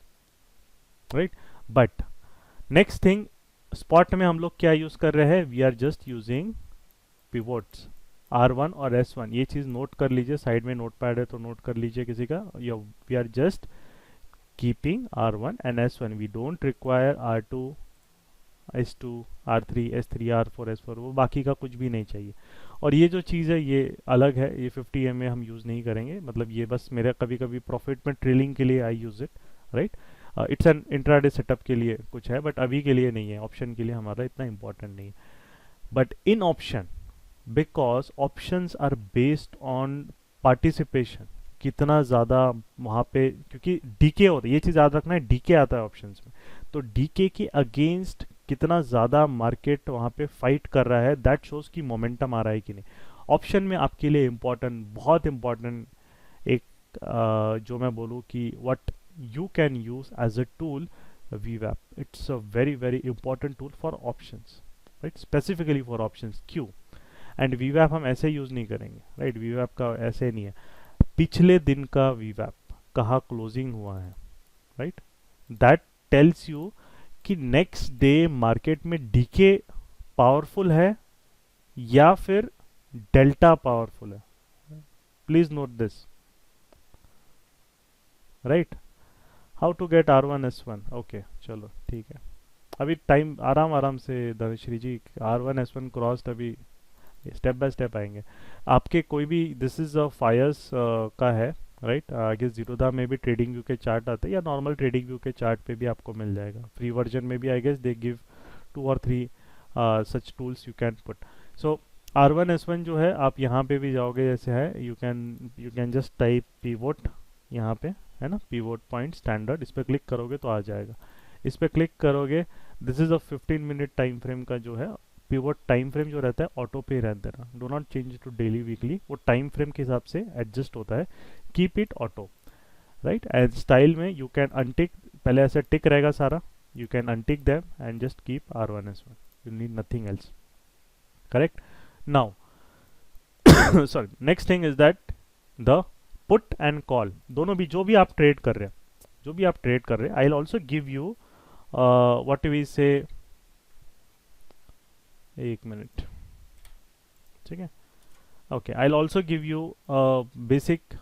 right. But next thing, spot में हम लोग क्या यूज कर रहे हैं? We are just using pivots, R1 और S1. ये चीज नोट कर लीजिए, साइड में नोट पैड है तो नोट कर लीजिए किसी का. We are just keeping R1 and S1. We don't require R2, S2, R3, S3, R4, S4, वो बाकी का कुछ भी नहीं चाहिए. और ये जो चीज़ है ये अलग है, ये 50 MA हम यूज़ नहीं करेंगे. मतलब ये बस मेरा कभी कभी प्रॉफिट में ट्रेलिंग के लिए I use it, right. It's an intraday setup के लिए कुछ है, बट अभी के लिए नहीं है. ऑप्शन के लिए हमारा इतना इंपॉर्टेंट नहीं है. But in option, because options are based on participation, कितना ज़्यादा वहाँ पे, क्योंकि डीके होता है, ये चीज़ याद रखना है, डीके आता है ऑप्शंस में. तो डीके के अगेंस्ट कितना ज़्यादा मार्केट वहाँ पे फाइट कर रहा है, दैट शोज कि मोमेंटम आ रहा है कि नहीं. ऑप्शन में आपके लिए इम्पोर्टेंट, बहुत इम्पोर्टेंट एक जो मैं बोलूँ कि what you can use as a tool, VWAP. It's a very very important tool for options, right, specifically for options. क्यों? एंड VWAP हम ऐसे यूज नहीं करेंगे, राइट. VWAP का ऐसे नहीं है. पिछले दिन का VWAP कहाँ क्लोजिंग हुआ है, राइट, दैट टेल्स यू कि नेक्स्ट डे मार्केट में डीके पावरफुल है या फिर डेल्टा पावरफुल है. Please note this, right. How to get R1 S1? Okay, चलो ठीक है. अभी टाइम आराम आराम से Dhanashree ji, R1 S1 crossed, अभी स्टेप बाय स्टेप आएंगे. आपके कोई भी, दिस इज अ फायर्स का है, राइट. आगे जीरोधा में भी ट्रेडिंग व्यू के चार्ट आते हैं, या नॉर्मल ट्रेडिंग व्यू के चार्ट पे भी आपको मिल जाएगा. फ्री वर्जन में भी I guess they give 2 or 3 such tools you can put. So R1 S1 जो है, आप यहाँ पे भी जाओगे, जैसे है, you can just type pivot यहाँ पे, है ना, पिवोट पॉइंट स्टैंडर्ड. इस पर क्लिक करोगे तो आ जाएगा. इस पर क्लिक करोगे, this is a 15 minute time frame का जो है पिवोट. टाइम फ्रेम जो रहता है ऑटो पे रहता है, do not change to daily weekly, वो टाइम फ्रेम के हिसाब से एडजस्ट होता है. Keep it auto, right. And style में यू कैन अनटिक, पहले ऐसे टिक रहेगा सारा, you can untick them and just keep R1 S1. You need nothing else, correct. Now sorry, next thing is that the put and call, दोनों भी, जो भी आप ट्रेड कर रहे हैं, जो भी आप ट्रेड कर रहे हैं, I will also give you what we say, एक मिनट, ठीक है. Okay, I will also give you basic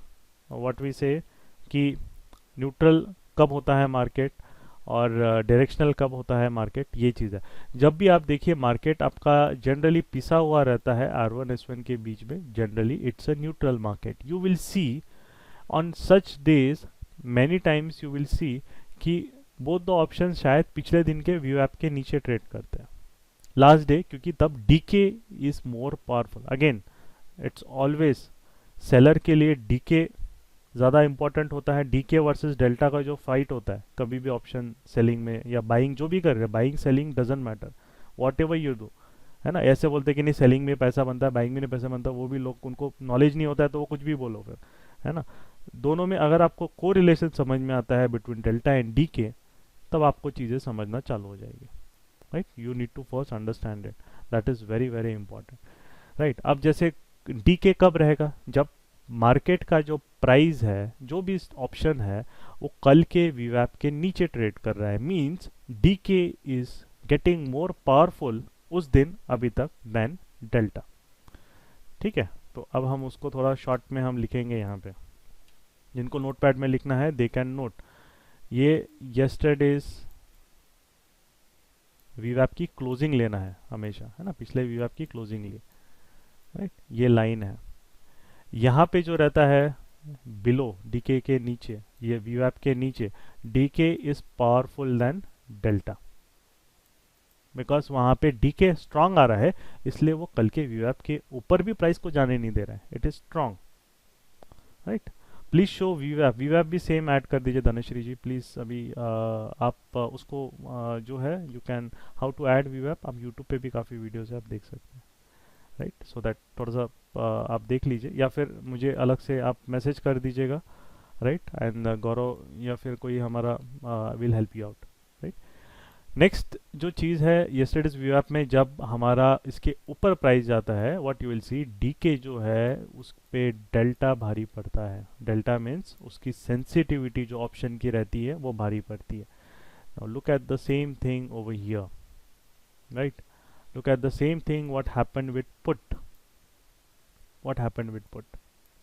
what we say कि न्यूट्रल कब होता है मार्केट और डायरेक्शनल कब होता है मार्केट. ये चीज़ है. जब भी आप देखिए मार्केट आपका जनरली पिसा हुआ रहता है R1 S1 के बीच में, generally it's a neutral market. You will C on such days many times, you will सी कि बोथ द ऑप्शन शायद पिछले दिन के VWAP के नीचे ट्रेड करते हैं लास्ट डे, क्योंकि तब decay is more powerful. Again it's always seller के लिए डीके ज़्यादा इंपॉर्टेंट होता है. डीके वर्सेस डेल्टा का जो फाइट होता है कभी भी ऑप्शन सेलिंग में या बाइंग, जो भी कर रहे हैं, buying selling doesn't matter, what ever you do, है ना. ऐसे बोलते हैं कि नहीं सेलिंग में पैसा बनता है, बाइंग में नहीं पैसा बनता, वो भी लोग, उनको नॉलेज नहीं होता है तो वो कुछ भी बोलो फिर, है ना. दोनों में अगर आपको को रिलेशन समझ में आता है बिटवीन डेल्टा एंड डीके, तब आपको चीज़ें समझना चालू हो जाएगी, right. You need to first understand it, that is very very important, right. अब जैसे डीके कब रहेगा? जब मार्केट का जो प्राइस है, जो भी ऑप्शन है, वो कल के VWAP के नीचे ट्रेड कर रहा है, means decay is getting more powerful उस दिन अभी तक देन डेल्टा, ठीक है. तो अब हम उसको थोड़ा शॉर्ट में हम लिखेंगे यहाँ पे, जिनको नोटपैड में लिखना है दे कैन नोट. ये यस्टरडेज VWAP की क्लोजिंग लेना है हमेशा, है ना, पिछले VWAP की क्लोजिंग ली, राइट. ये लाइन है. यहाँ पे जो रहता है बिलो डीके के नीचे, ये वीवैप के नीचे decay is powerful then delta, because वहां पे डीके स्ट्रांग आ रहा है, इसलिए वो कल के वीवैप के ऊपर भी प्राइस को जाने नहीं दे रहा है, it is strong, right. Please show वीवैप, वीवैप भी सेम ऐड कर दीजिए धनश्री जी प्लीज। अभी आप उसको जो है you can how to add वीवैप, आप यूट्यूब पे भी काफ़ी वीडियोस है, आप देख सकते हैं, राइट। सो दैट थोड़ा सा आप देख लीजिए, या फिर मुझे अलग से आप मैसेज कर दीजिएगा, राइट, एंड गौरव या फिर कोई हमारा will help you out, right. Next जो चीज़ है यस्टरडेज व्यू ऐप में, जब हमारा इसके ऊपर प्राइस जाता है what you will see, decay जो है उस पे डेल्टा भारी पड़ता है। डेल्टा मीन्स उसकी सेंसिटिविटी जो ऑप्शन की रहती है वो भारी पड़ती है। Now look at the same thing over here, right, look at the same thing what happened with put, what happened with put,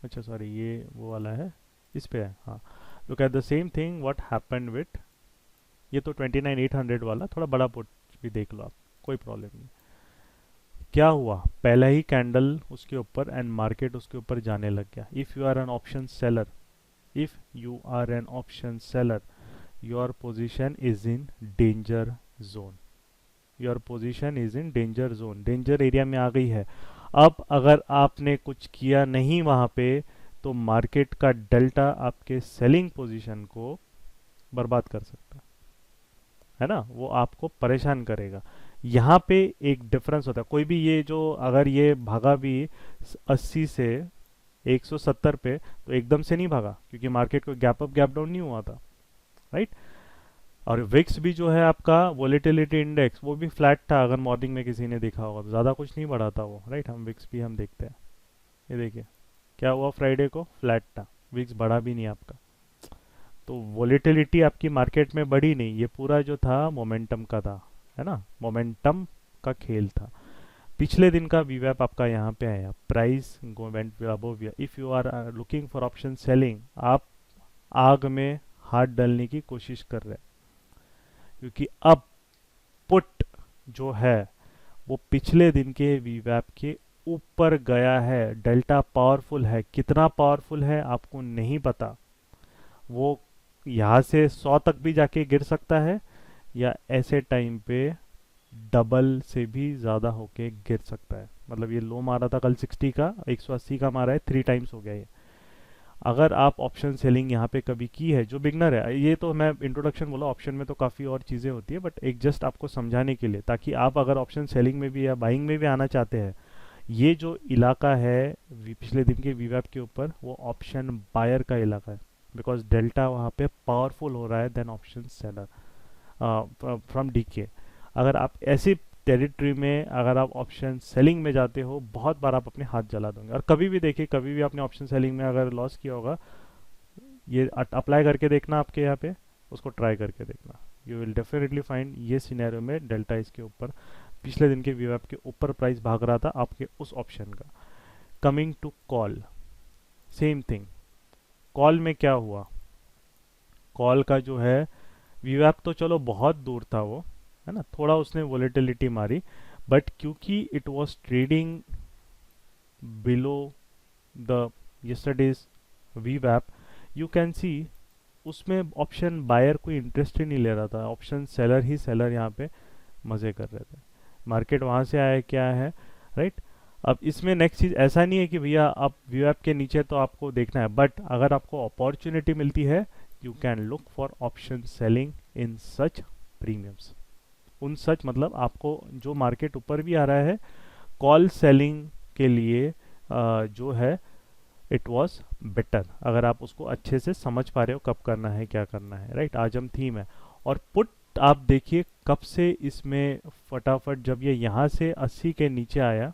अच्छा सॉरी ये वो वाला है, इस पे है, हाँ। Look at the same thing what happened with, ये तो 29,800 वाला, थोड़ा बड़ा पुट भी देख लो आप, कोई प्रॉब्लम नहीं। क्या हुआ, पहला ही कैंडल उसके ऊपर एंड मार्केट उसके ऊपर जाने लग गया। If you are an option seller, if you are an option seller, your position is in danger zone, your position is in danger zone, danger area में आ गई है। अब अगर आपने कुछ किया नहीं वहां पे, तो मार्केट का डेल्टा आपके सेलिंग पोजीशन को बर्बाद कर सकता है ना, वो आपको परेशान करेगा। यहाँ पे एक डिफरेंस होता है, कोई भी ये जो अगर ये भागा भी 80 से 170 पे, तो एकदम से नहीं भागा, क्योंकि मार्केट को गैप अप गैप डाउन नहीं हुआ था, राइट। और विक्स भी जो है आपका वोलेटिलिटी इंडेक्स, वो भी फ्लैट था, अगर मॉर्निंग में किसी ने देखा होगा तो ज़्यादा कुछ नहीं बढ़ा था वो, राइट। हम विक्स भी हम देखते हैं, ये देखिए क्या हुआ, फ्राइडे को फ्लैट था, विक्स बढ़ा भी नहीं आपका। तो वोलेटिलिटी आपकी मार्केट में बढ़ी नहीं, ये पूरा जो था मोमेंटम का था, है ना, मोमेंटम का खेल था। पिछले दिन का वीवैप आपका यहाँ पे आया, price went above, if you are looking for option selling, आप आग में हाथ डालने की कोशिश कर रहे हैं, क्योंकि अब पुट जो है वो पिछले दिन के वीवैप के ऊपर गया है, डेल्टा पावरफुल है, कितना पावरफुल है आपको नहीं पता, वो यहाँ से 100 तक भी जाके गिर सकता है, या ऐसे टाइम पे डबल से भी ज़्यादा होके गिर सकता है। मतलब ये लो मारा था कल 60 का, 180 का मारा है, 3 टाइम्स हो गया ये। अगर आप ऑप्शन सेलिंग यहाँ पे कभी की है, जो बिगनर है, ये तो मैं इंट्रोडक्शन बोला, ऑप्शन में तो काफ़ी और चीज़ें होती है, बट एक जस्ट आपको समझाने के लिए, ताकि आप अगर ऑप्शन सेलिंग में भी या बाइंग में भी आना चाहते हैं, ये जो इलाका है पिछले दिन के वीवैप के ऊपर, वो ऑप्शन बायर का इलाका है, बिकॉज डेल्टा वहाँ पे पावरफुल हो रहा है then option seller from decay. अगर आप ऐसी टेरिटरी में अगर आप ऑप्शन सेलिंग में जाते हो, बहुत बार आप अपने हाथ जला दोगे। और कभी भी देखिए, कभी भी आपने ऑप्शन सेलिंग में अगर लॉस किया होगा, ये अप्लाई करके देखना आपके यहाँ पे, उसको ट्राई करके देखना, यू विल डेफिनेटली फाइंड ये सिनेरियो में डेल्टा इसके ऊपर, पिछले दिन के वीवैप के ऊपर प्राइस भाग रहा था आपके उस ऑप्शन का। Coming to call, same thing, call में क्या हुआ, कॉल का जो है वीवैप तो चलो बहुत दूर था वो, है ना, थोड़ा उसने वोलेटिलिटी मारी, बट क्योंकि it was trading below the yesterday's वीवैप, यू कैन सी उसमें ऑप्शन बायर कोई इंटरेस्ट ही नहीं ले रहा था, ऑप्शन सेलर ही सेलर यहाँ पे मज़े कर रहे थे। मार्केट वहाँ से आया क्या है, राइट। अब इसमें नेक्स्ट चीज़ ऐसा नहीं है कि भैया आप वीवैप के नीचे तो आपको देखना है, बट अगर आपको अपॉर्चुनिटी मिलती है, you can look for option selling in such premiums, उन सच मतलब आपको जो मार्केट ऊपर भी आ रहा है, कॉल सेलिंग के लिए जो है इट वाज बेटर, अगर आप उसको अच्छे से समझ पा रहे हो कब करना है क्या करना है, राइट। आज हम थीम है। और पुट आप देखिए कब से इसमें फटाफट, जब ये यहाँ से 80 के नीचे आया,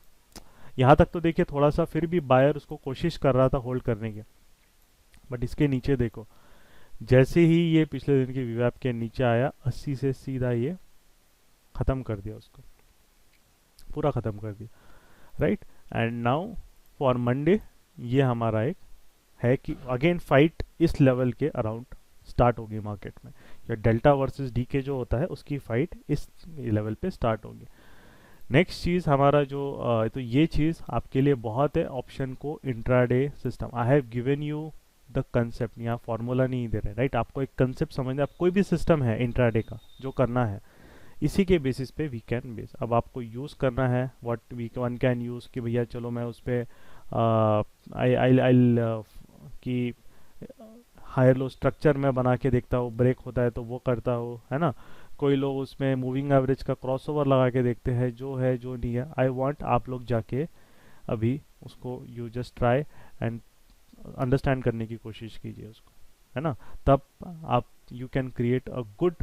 यहाँ तक तो देखिए थोड़ा सा फिर भी बायर उसको कोशिश कर रहा था होल्ड करने की, बट इसके नीचे देखो, जैसे ही ये पिछले दिन के वीवैप के नीचे आया, 80 से सीधा ये ख़त्म कर दिया, उसको पूरा ख़त्म कर दिया, right. And now for Monday ये हमारा एक है कि अगेन फाइट इस लेवल के अराउंड स्टार्ट होगी मार्केट में, या डेल्टा वर्सेस डीके जो होता है उसकी फाइट इस लेवल पे स्टार्ट होगी। नेक्स्ट चीज़ हमारा जो तो ये चीज़ आपके लिए बहुत है, ऑप्शन को intraday system, I have given you the concept, यहाँ फॉर्मूला नहीं दे रहे, राइट? आपको एक कंसेप्ट समझना, आप कोई भी सिस्टम है इंट्राडे का जो करना है, इसी के बेसिस पे वी कैन बेस। अब आपको यूज़ करना है what we one can use, कि भैया चलो मैं उस पर आई आई आई कि हायर लो स्ट्रक्चर में बना के देखता हूँ, ब्रेक होता है तो वो करता हूँ, है ना? कोई लोग उसमें मूविंग एवरेज का क्रॉसओवर लगा के देखते हैं, जो है जो नहीं है। आई वांट आप लोग जाके अभी उसको you just try and understand करने की कोशिश कीजिए उसको, है ना? तब आप you can create a good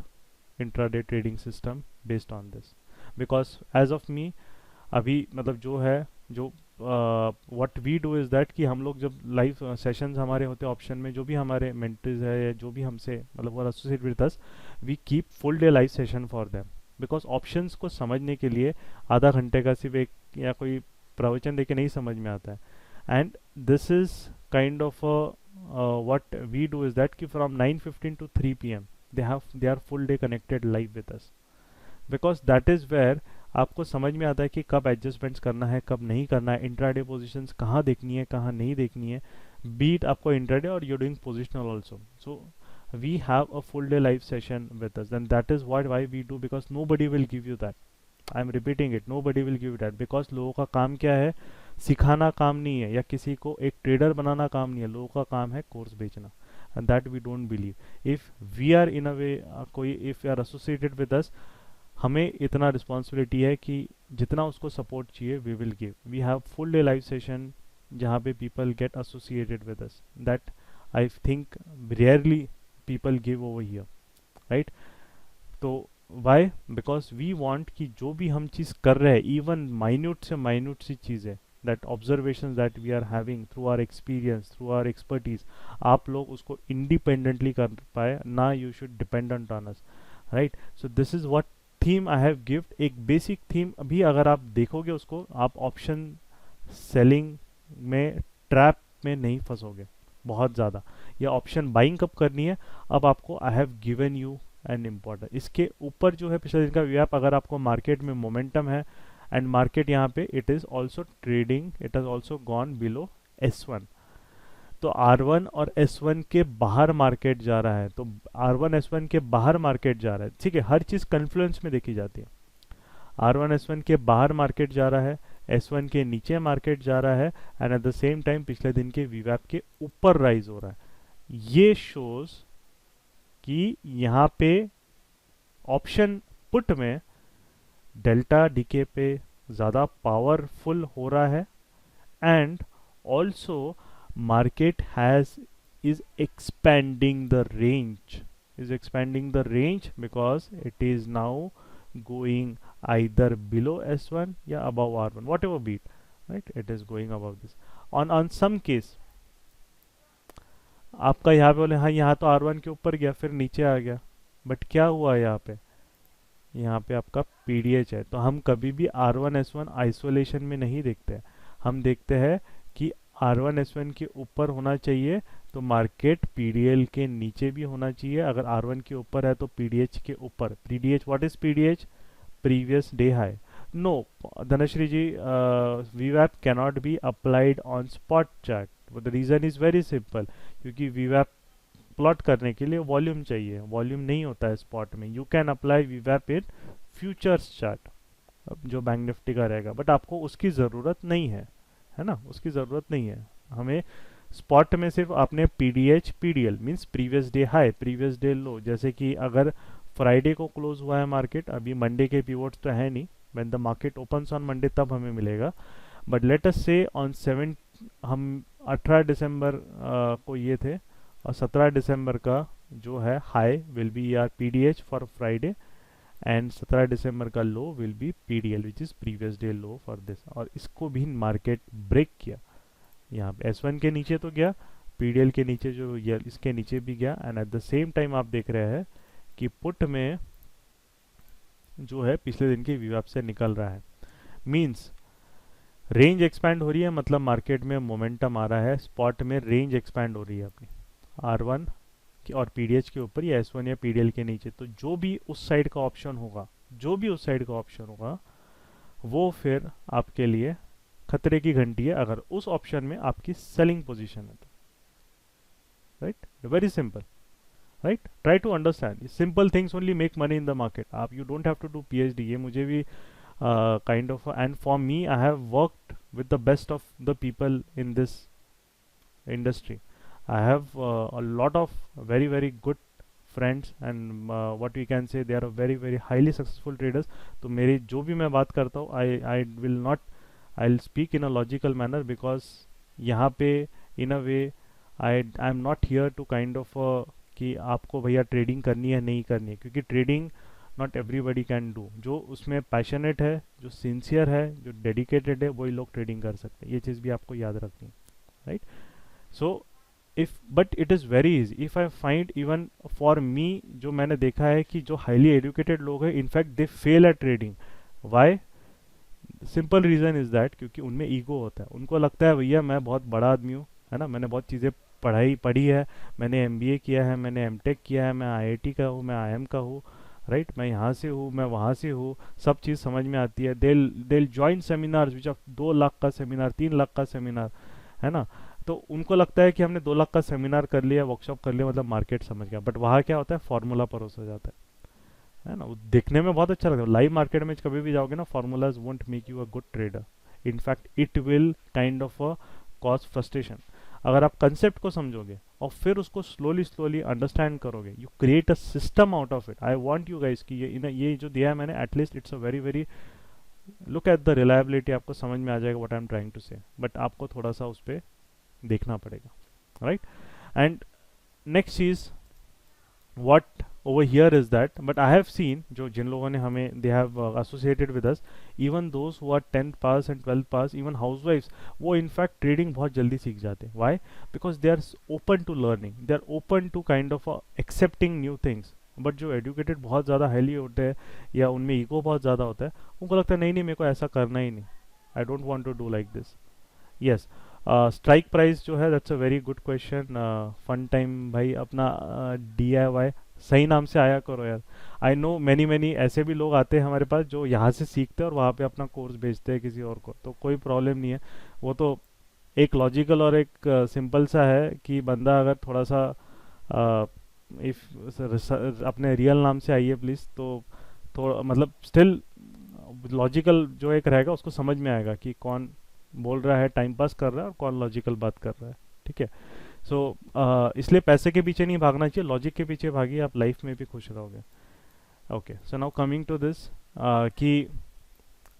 intraday trading system based on this. Because as of me अभी मतलब जो है, जो what we do is that, कि हम लोग जब लाइव सेशंस हमारे होते हैं ऑप्शन में, जो भी हमारे मेंटर्स है या जो भी हमसे मतलब वो associate with us, we keep full day live session for them. Because options को समझने के लिए आधा घंटे का सिर्फ एक या कोई प्रवचन देके नहीं समझ में आता है। And this is kind of what we do is that कि from 9:15 to 3 PM they are full day connected live with us, because that is where आपको समझ में आता है कि कब एडजस्टमेंट्स करना है, कब नहीं करना है, इंट्राडे पोजीशंस कहाँ देखनी है, कहाँ नहीं देखनी है, बीट आपको इंट्राडे और you doing positional also. So we have a full day live session with us, and that is what why we do, because nobody will give you that. I am repeating it, nobody will give you that, बिकॉज लोगों का काम क्या है? सिखाना काम नहीं है, या किसी को एक ट्रेडर बनाना काम नहीं है, लोगों का काम है कोर्स बेचना। And that we don't believe. If we are in a way, कोई if you are associated with us, हमें इतना रिस्पॉन्सिबिलिटी है कि जितना उसको सपोर्ट चाहिए we will give. We have full day live session जहाँ पे people get associated with us, that I think rarely people give over here, right? तो वाई? बिकॉज वी वांट कि जो भी हम चीज़ कर रहे हैं, इवन माइन्यूट से माइन्यूट सी चीज़ें, that observation that we are having through our experience, through our expertise, आप लोग उसको इंडिपेंडेंटली कर पाए ना, you should dependent on us, right? So this is what theme I have gift, एक बेसिक थीम। अभी अगर आप देखोगे उसको, आप ऑप्शन सेलिंग में ट्रैप में नहीं फंसोगे बहुत ज़्यादा, या ऑप्शन बाइंग कब करनी है, अब आपको I have given you an important. इसके ऊपर जो है पिछले दिन का व्याप, अगर आपको मार्केट में मोमेंटम है एंड मार्केट यहाँ पे it is also trading, it has also gone below S1, तो R1 और S1 के बाहर मार्केट जा रहा है, तो R1 S1 के बाहर मार्केट जा रहा है, ठीक है? हर चीज़ कन्फ्लुएंस में देखी जाती है। R1 S1 के बाहर मार्केट जा रहा है, S1 के नीचे मार्केट जा रहा है, and eight the same time पिछले दिन के VWAP के ऊपर राइज हो रहा है। ये शोज कि यहाँ पे ऑप्शन पुट में डेल्टा डीके पे ज़्यादा पावरफुल हो रहा है, and also market is expanding the range because it is now going either below S1 या above R1, whatever be it, right? It is going above this on some case। आपका यहाँ पे बोले हाँ यहाँ तो R1 के ऊपर गया फिर नीचे आ गया, बट क्या हुआ यहाँ पे? यहाँ पे आपका PDH है, तो हम कभी भी R1 S1 आइसोलेशन में नहीं देखते, हम देखते हैं कि R1 S1 के ऊपर होना चाहिए तो मार्केट PDL के नीचे भी होना चाहिए, अगर R1 के ऊपर है तो PDH के ऊपर। PDH, what is PDH? Previous day high. No Dhanashree ji, VWAP cannot be applied on spot chart. The reason is very simple, क्योंकि VWAP प्लॉट करने के लिए वॉल्यूम चाहिए, वॉल्यूम नहीं होता है स्पॉट में। You can apply VWAP in futures chart जो बैंक निफ्टी का रहेगा, बट आपको उसकी ज़रूरत नहीं है ना? उसकी ज़रूरत नहीं है हमें। स्पॉट में सिर्फ आपने PDH PDL means previous day high previous day लो, जैसे कि अगर फ्राइडे को क्लोज हुआ है मार्केट, अभी मंडे के पिवोट्स तो है नहीं, when the market opens on Monday तब हमें मिलेगा, बट लेट अस से ऑन 7 हम 18 दिसंबर को ये थे, और 17 दिसंबर का जो है हाई विल बी यार PDH फॉर फ्राइडे, एंड 17 दिसंबर का low will be PDL which is previous day low for this, और इसको भी मार्केट ब्रेक किया। यहाँ पे S1 के नीचे तो गया, PDL के नीचे जो ये इसके नीचे भी गया, and eight the same time आप देख रहे हैं कि पुट में जो है पिछले दिन के VWAP से निकल रहा है, मींस रेंज एक्सपैंड हो रही है, मतलब मार्केट में मोमेंटम आ रहा है, स्पॉट में रेंज एक्सपैंड हो रही है अपनी R1 और PDH के ऊपर या S1 या PDL के नीचे। तो जो भी उस साइड का ऑप्शन होगा, जो भी उस साइड का ऑप्शन होगा, वो फिर आपके लिए खतरे की घंटी है, अगर उस ऑप्शन में आपकी सेलिंग पोजीशन है तो। Right, very simple, right, try to understand simple things only make money in the market. आप you don't have to do PhD. ये मुझे भी kind of, and for me I have worked with the best of the people in this industry. I have a lot of very very good friends and what we can say they are very very highly successful traders. तो मेरी जो भी मैं बात करता हूँ I will not, I'll speak in a logical manner because यहाँ पे in a way I'm not here to kind of कि आपको भैया ट्रेडिंग करनी है नहीं करनी है, क्योंकि trading not everybody can do. जो उसमें पैशनेट है, जो सिंसियर है, जो डेडिकेटेड है, वही लोग ट्रेडिंग कर सकते हैं. ये चीज़ भी आपको याद रखनी है, right. So if but it is very easy if I find even for me, जो मैंने देखा है कि जो हाईली एजुकेटेड लोग हैं in fact they fail at trading. Why? Simple reason is that क्योंकि उनमें ईगो होता है. उनको लगता है भैया मैं बहुत बड़ा आदमी हूँ, है ना, मैंने बहुत चीज़ें पढ़ी है, मैंने MBA किया है, मैंने MTech किया है, मैं IIT का हूँ, मैं IIM का हूँ, राइट, मैं यहाँ से हूँ, मैं वहाँ से हूँ, सब चीज़ समझ में आती है. देल join seminars which of 2 lakh का सेमिनार, 3 लाख का सेमिनार, है ना. तो उनको लगता है कि हमने 2 लाख का सेमिनार कर लिया, वर्कशॉप कर लिया, मतलब मार्केट समझ गया. बट वहाँ क्या होता है, फार्मूला परोसा जाता है ना. वो देखने में बहुत अच्छा लगता है. लाइव मार्केट में कभी भी जाओगे ना, formulas won't make you a good trader. In fact it will kind of cause frustration. अगर आप कंसेप्ट को समझोगे और फिर उसको स्लोली स्लोली अंडरस्टैंड करोगे, you create a system out of it. I want you guys कि ये जो दिया है मैंने, at least it's a very very, look at the reliability, आपको समझ में आ जाएगा what I am trying to say. But आपको थोड़ा सा उस पर देखना पड़ेगा, राइट. एंड नेक्स्ट चीज what over here is that, but I have seen जो जिन लोगों ने हमें they have associated with us, even those who are 10th pass and 12th pass, even housewives, वो in fact trading बहुत जल्दी सीख जाते हैं. Why? Because they are open to learning, they are open to kind of accepting new things. But जो educated बहुत ज़्यादा highly होते हैं या उनमें ईगो बहुत ज़्यादा होता है, उनको लगता है नहीं नहीं मेरे को ऐसा करना ही नहीं, I don't want to do like this. Yes, strike price जो है that's a very good question. Fun time भाई अपना DIY सही नाम से आया करो यार. आई नो मैनी ऐसे भी लोग आते हैं हमारे पास जो यहाँ से सीखते हैं और वहाँ पे अपना कोर्स बेचते हैं किसी और को, तो कोई प्रॉब्लम नहीं है. वो तो एक लॉजिकल और एक सिंपल सा है कि बंदा अगर थोड़ा सा इफ अपने रियल नाम से आइए प्लीज़, तो थोड़ा मतलब स्टिल लॉजिकल जो एक रहेगा उसको समझ में आएगा कि कौन बोल रहा है टाइम पास कर रहा है और कौन लॉजिकल बात कर रहा है. ठीक है. सो इसलिए पैसे के पीछे नहीं भागना चाहिए, लॉजिक के पीछे भागिए, आप लाइफ में भी खुश रहोगे. Okay, so now coming to this कि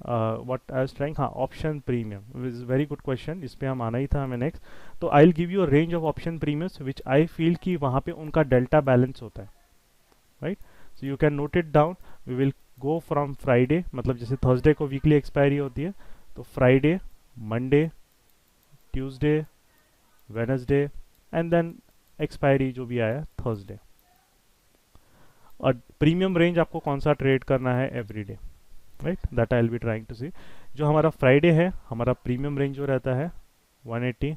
व्हाट आई वाज ट्राइंग, हाँ, option premium is very good question. इस पे हम आना ही था हमें नेक्स्ट. तो I will give you a range of option premiums which I feel कि वहाँ पे उनका डेल्टा बैलेंस होता है, right. So you can note it down. We will go from Friday, मतलब जैसे थर्सडे को वीकली एक्सपायरी होती है, तो Friday, Monday, Tuesday, Wednesday and then expiry जो भी आया थर्सडे. और प्रीमियम रेंज आपको कौन सा ट्रेड करना है everyday, right, that I will be trying to see. जो हमारा फ्राइडे है, हमारा प्रीमियम रेंज जो रहता है 180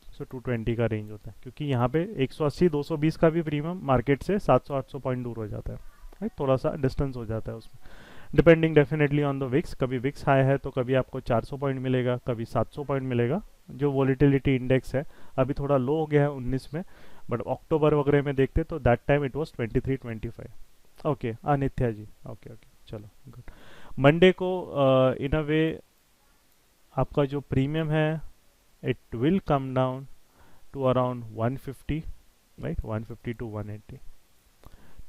से 220 का रेंज होता है, क्योंकि यहाँ पे 180 220 का भी प्रीमियम मार्केट से 700-800 पॉइंट दूर हो जाता है, राइट. थोड़ा सा डिस्टेंस हो जाता है उसमें, depending definitely on the VIX. कभी विक्स हाई है तो कभी आपको 400 पॉइंट मिलेगा, कभी 700 पॉइंट मिलेगा. जो वॉलिटिलिटी इंडेक्स है अभी थोड़ा लो हो गया है 19 में, बट अक्टूबर वगैरह में देखते तो that time it was 23-25. Okay, Anitya ji, okay okay, चलो गुड. मंडे को इन अ वे आपका जो प्रीमियम है it will come down to around 150, right, 150 to 180.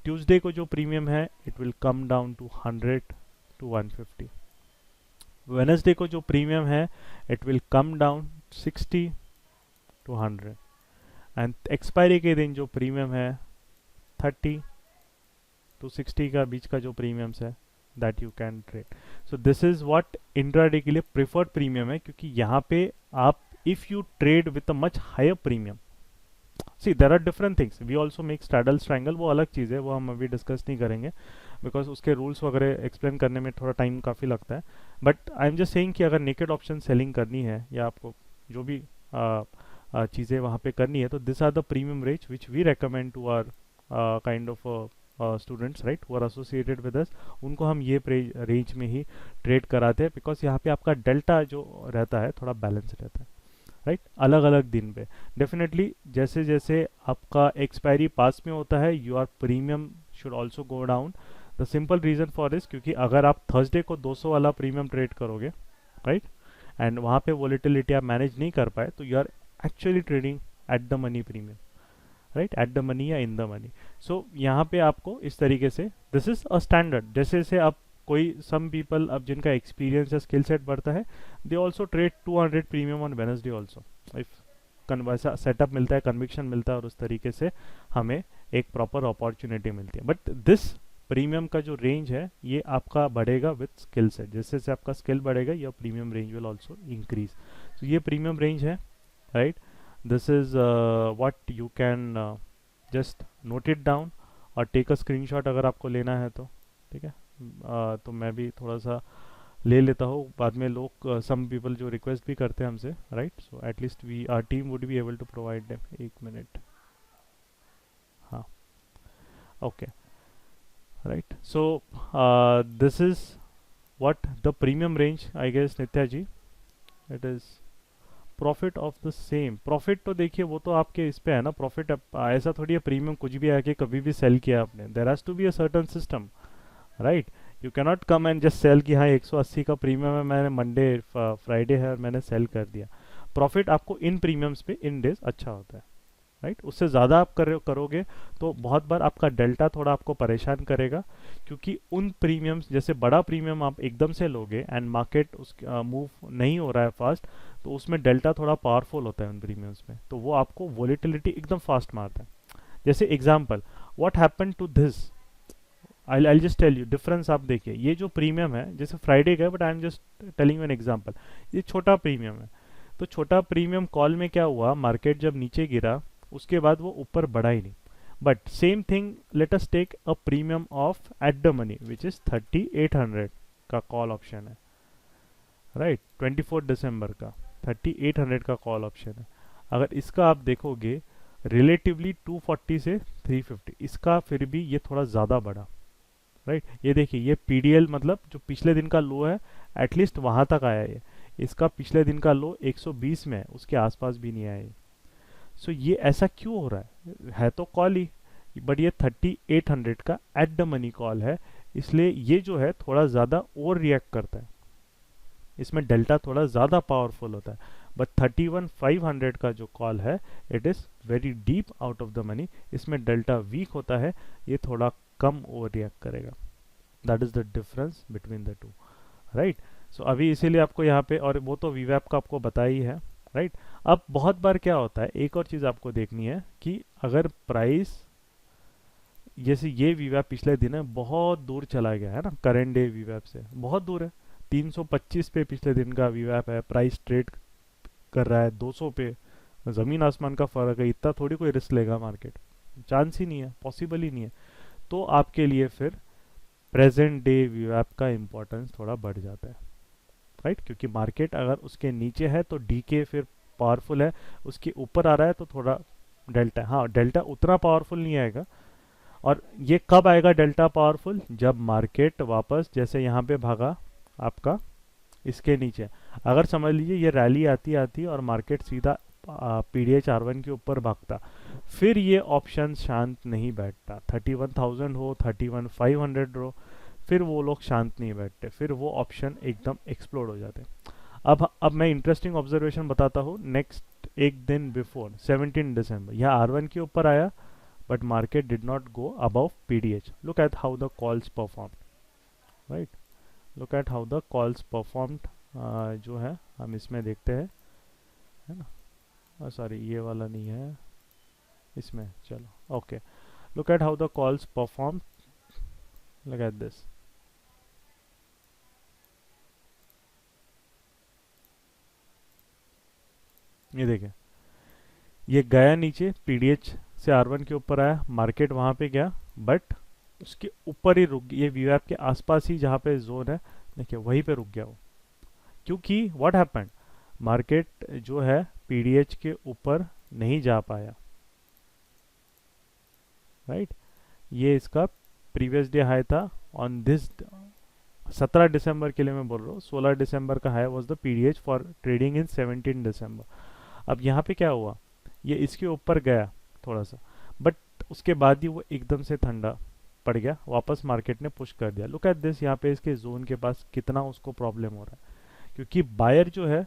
Tuesday को जो प्रीमियम है it will come down to 100 to 150. Wednesday को जो प्रीमियम है it will come down 60 to 100. And expiry के दिन जो प्रीमियम है 30 to 60 का बीच का जो प्रीमियम्स है that you can trade. So this is what intraday के लिए प्रिफर्ड प्रीमियम है, क्योंकि यहाँ पे आप if you trade with a much higher premium, see there are different things. We also make straddle triangle, वो अलग चीज़ है, वो हम अभी डिस्कस नहीं करेंगे बिकॉज उसके रूल्स वगैरह एक्सप्लेन करने में थोड़ा टाइम काफ़ी लगता है. But I am just saying कि अगर नेकेड ऑप्शन सेलिंग करनी है या आपको जो भी चीज़ें वहाँ पे करनी है, तो this are the premium range which we recommend to our kind of students, right, who are associated with us. उनको हम ये रेंज में ही ट्रेड कराते हैं बिकॉज यहाँ पे आपका डेल्टा जो रहता है थोड़ा बैलेंस रहता है, राइट, अलग अलग दिन पे। डेफिनेटली जैसे जैसे आपका एक्सपायरी पास में होता है, your premium should also go down. The simple reason for this, क्योंकि अगर आप थर्सडे को 200 वाला प्रीमियम ट्रेड करोगे, राइट, एंड वहाँ पे वोलेटिलिटी आप मैनेज नहीं कर पाए, तो you are actually trading at the money premium, right, at the money या इन द मनी। सो यहाँ पे आपको इस तरीके से, दिस इज अ स्टैंडर्ड। जैसे जैसे आप कोई सम पीपल अब जिनका एक्सपीरियंस या स्किल सेट बढ़ता है, they also trade 200 premium on Wednesday also, if वैसा सेटअप मिलता है, कन्विक्शन मिलता है, और उस तरीके से हमें एक प्रॉपर अपॉर्चुनिटी मिलती है। बट दिस प्रीमियम का जो रेंज है ये आपका बढ़ेगा विथ स्किल सेट। जैसे जैसे आपका स्किल बढ़ेगा, your premium range will also increase. तो ये प्रीमियम रेंज है, right. This is what you can just note it down और टेक अ स्क्रीनशॉट अगर आपको लेना है तो, ठीक है। तो मैं भी थोड़ा सा ले लेता हूँ, बाद में लोग सम पीपल जो रिक्वेस्ट भी करते हैं हमसे, right. So at least we are team would be able to provide them. एक मिनट, हाँ, okay, right. So this is what the premium range, I guess Nitya ji, it is profit of the same. Profit तो देखिए वो तो आपके इस पे है ना, प्रॉफिट ऐसा थोड़ी है प्रीमियम कुछ भी आके कभी भी सेल किया आपने, there has to be a certain system, right. You cannot come and just sell कि हाँ 180 का प्रीमियम है, मैंने मंडे फ्राइडे है और मैंने सेल कर दिया। प्रॉफिट आपको इन प्रीमियम्स पे इन डेज अच्छा होता है, राइट। उससे ज़्यादा आप करोगे तो बहुत बार आपका डेल्टा थोड़ा आपको परेशान करेगा, क्योंकि उन प्रीमियम्स, जैसे बड़ा प्रीमियम आप एकदम से लोगे एंड मार्केट उस मूव नहीं हो रहा है फास्ट, तो उसमें डेल्टा थोड़ा पावरफुल होता है उन प्रीमियम्स में, तो वो आपको वोलेटिलिटी एकदम फास्ट मारता है। जैसे example, what happen to this, I just tell you difference. आप देखिए ये जो प्रीमियम है, जैसे फ्राइडे का है, but I am just telling you an example, ये छोटा प्रीमियम है। तो छोटा प्रीमियम कॉल में क्या हुआ, मार्केट जब नीचे गिरा उसके बाद वो ऊपर बढ़ा ही नहीं। But same thing, let us take a premium of at the money which is 3800 का कॉल ऑप्शन है, राइट, 24 दिसंबर का 3800 का कॉल ऑप्शन है। अगर इसका आप देखोगे रिलेटिवली 240 से 350, इसका फिर भी ये थोड़ा ज़्यादा बढ़ा, राइट। ये देखिए ये पीडीएल मतलब जो पिछले दिन का लो है, एटलीस्ट वहां तक आया है। इसका पिछले दिन का लो 120 में है, उसके आसपास भी नहीं आया है। सो ये ऐसा क्यों हो रहा है तो कॉल ही, बट ये 3800 का एट द मनी कॉल है, इसलिए ये जो है थोड़ा ज़्यादा ओवर रिएक्ट करता है, इसमें डेल्टा थोड़ा ज़्यादा पावरफुल होता है। बट 31500 का जो कॉल है, it is very deep out of the money, इसमें डेल्टा वीक होता है, ये थोड़ा कम ओवर रिएक्ट करेगा। That is the difference between the two, right. So अभी इसीलिए आपको यहाँ पे, और वो तो वीवैप का आपको बताया ही है, राइट। अब बहुत बार क्या होता है, एक और चीज़ आपको देखनी है कि अगर प्राइस, जैसे ये वीवैप पिछले दिन है बहुत दूर चला गया है ना, करेंट डे वीवैप से बहुत दूर है, 325 पे पिछले दिन का वीवैप है, प्राइस ट्रेड कर रहा है 200 पे, ज़मीन आसमान का फ़र्क है, इतना थोड़ी कोई रिस्क लेगा मार्केट, चांस ही नहीं है, पॉसिबल ही नहीं है। तो आपके लिए फिर प्रेजेंट डे वीवैप का इम्पोर्टेंस थोड़ा बढ़ जाता है, राइट, क्योंकि मार्केट अगर उसके नीचे है तो डीके फिर पावरफुल है, उसके ऊपर आ रहा है तो थोड़ा डेल्टा, हाँ डेल्टा उतना पावरफुल नहीं आएगा। और ये कब आएगा डेल्टा पावरफुल, जब मार्केट वापस जैसे यहाँ पे भागा आपका इसके नीचे, अगर समझ लीजिए ये रैली आती आती और मार्केट सीधा पीडीएच R1 के ऊपर भागता, फिर ये ऑप्शन शांत नहीं बैठता, 31,000 हो 31,500 हो, फिर वो लोग शांत नहीं बैठते, फिर वो ऑप्शन एकदम एक्सप्लोड हो जाते। अब मैं इंटरेस्टिंग ऑब्जर्वेशन बताता हूँ। नेक्स्ट एक दिन बिफोर 17 दिसंबर यहाँ R1 के ऊपर आया, but market did not go above PDH. Look at how the calls perform, right, look at how the calls performed, जो है हम इसमें देखते हैं, है ना, सॉरी ये वाला नहीं है इसमें, चलो okay, look at how the calls perform, look at this, ये देखें, ये गया नीचे पीडीएच से R1 के ऊपर आया, मार्केट वहां पे गया, बट उसके ऊपर ही रुक गया, ये वीवैप के आसपास ही जहाँ पे जोन है देखिए वहीं पे रुक गया वो, क्योंकि व्हाट हैपेंड, मार्केट जो है पीडीएच के ऊपर नहीं जा पाया, राइट। ये इसका प्रीवियस डे हाई था ऑन दिस 17 दिसंबर के लिए मैं बोल रहा हूँ, 16 दिसंबर का high was the PDH for trading in 17 December. अब यहाँ पे क्या हुआ, ये इसके ऊपर गया थोड़ा सा, बट उसके बाद ही वो एकदम से ठंडा पड़ गया, वापस मार्केट ने पुश कर दिया। लुक एट दिस, यहाँ पे इसके जोन के पास कितना उसको प्रॉब्लम हो रहा है, क्योंकि बायर जो है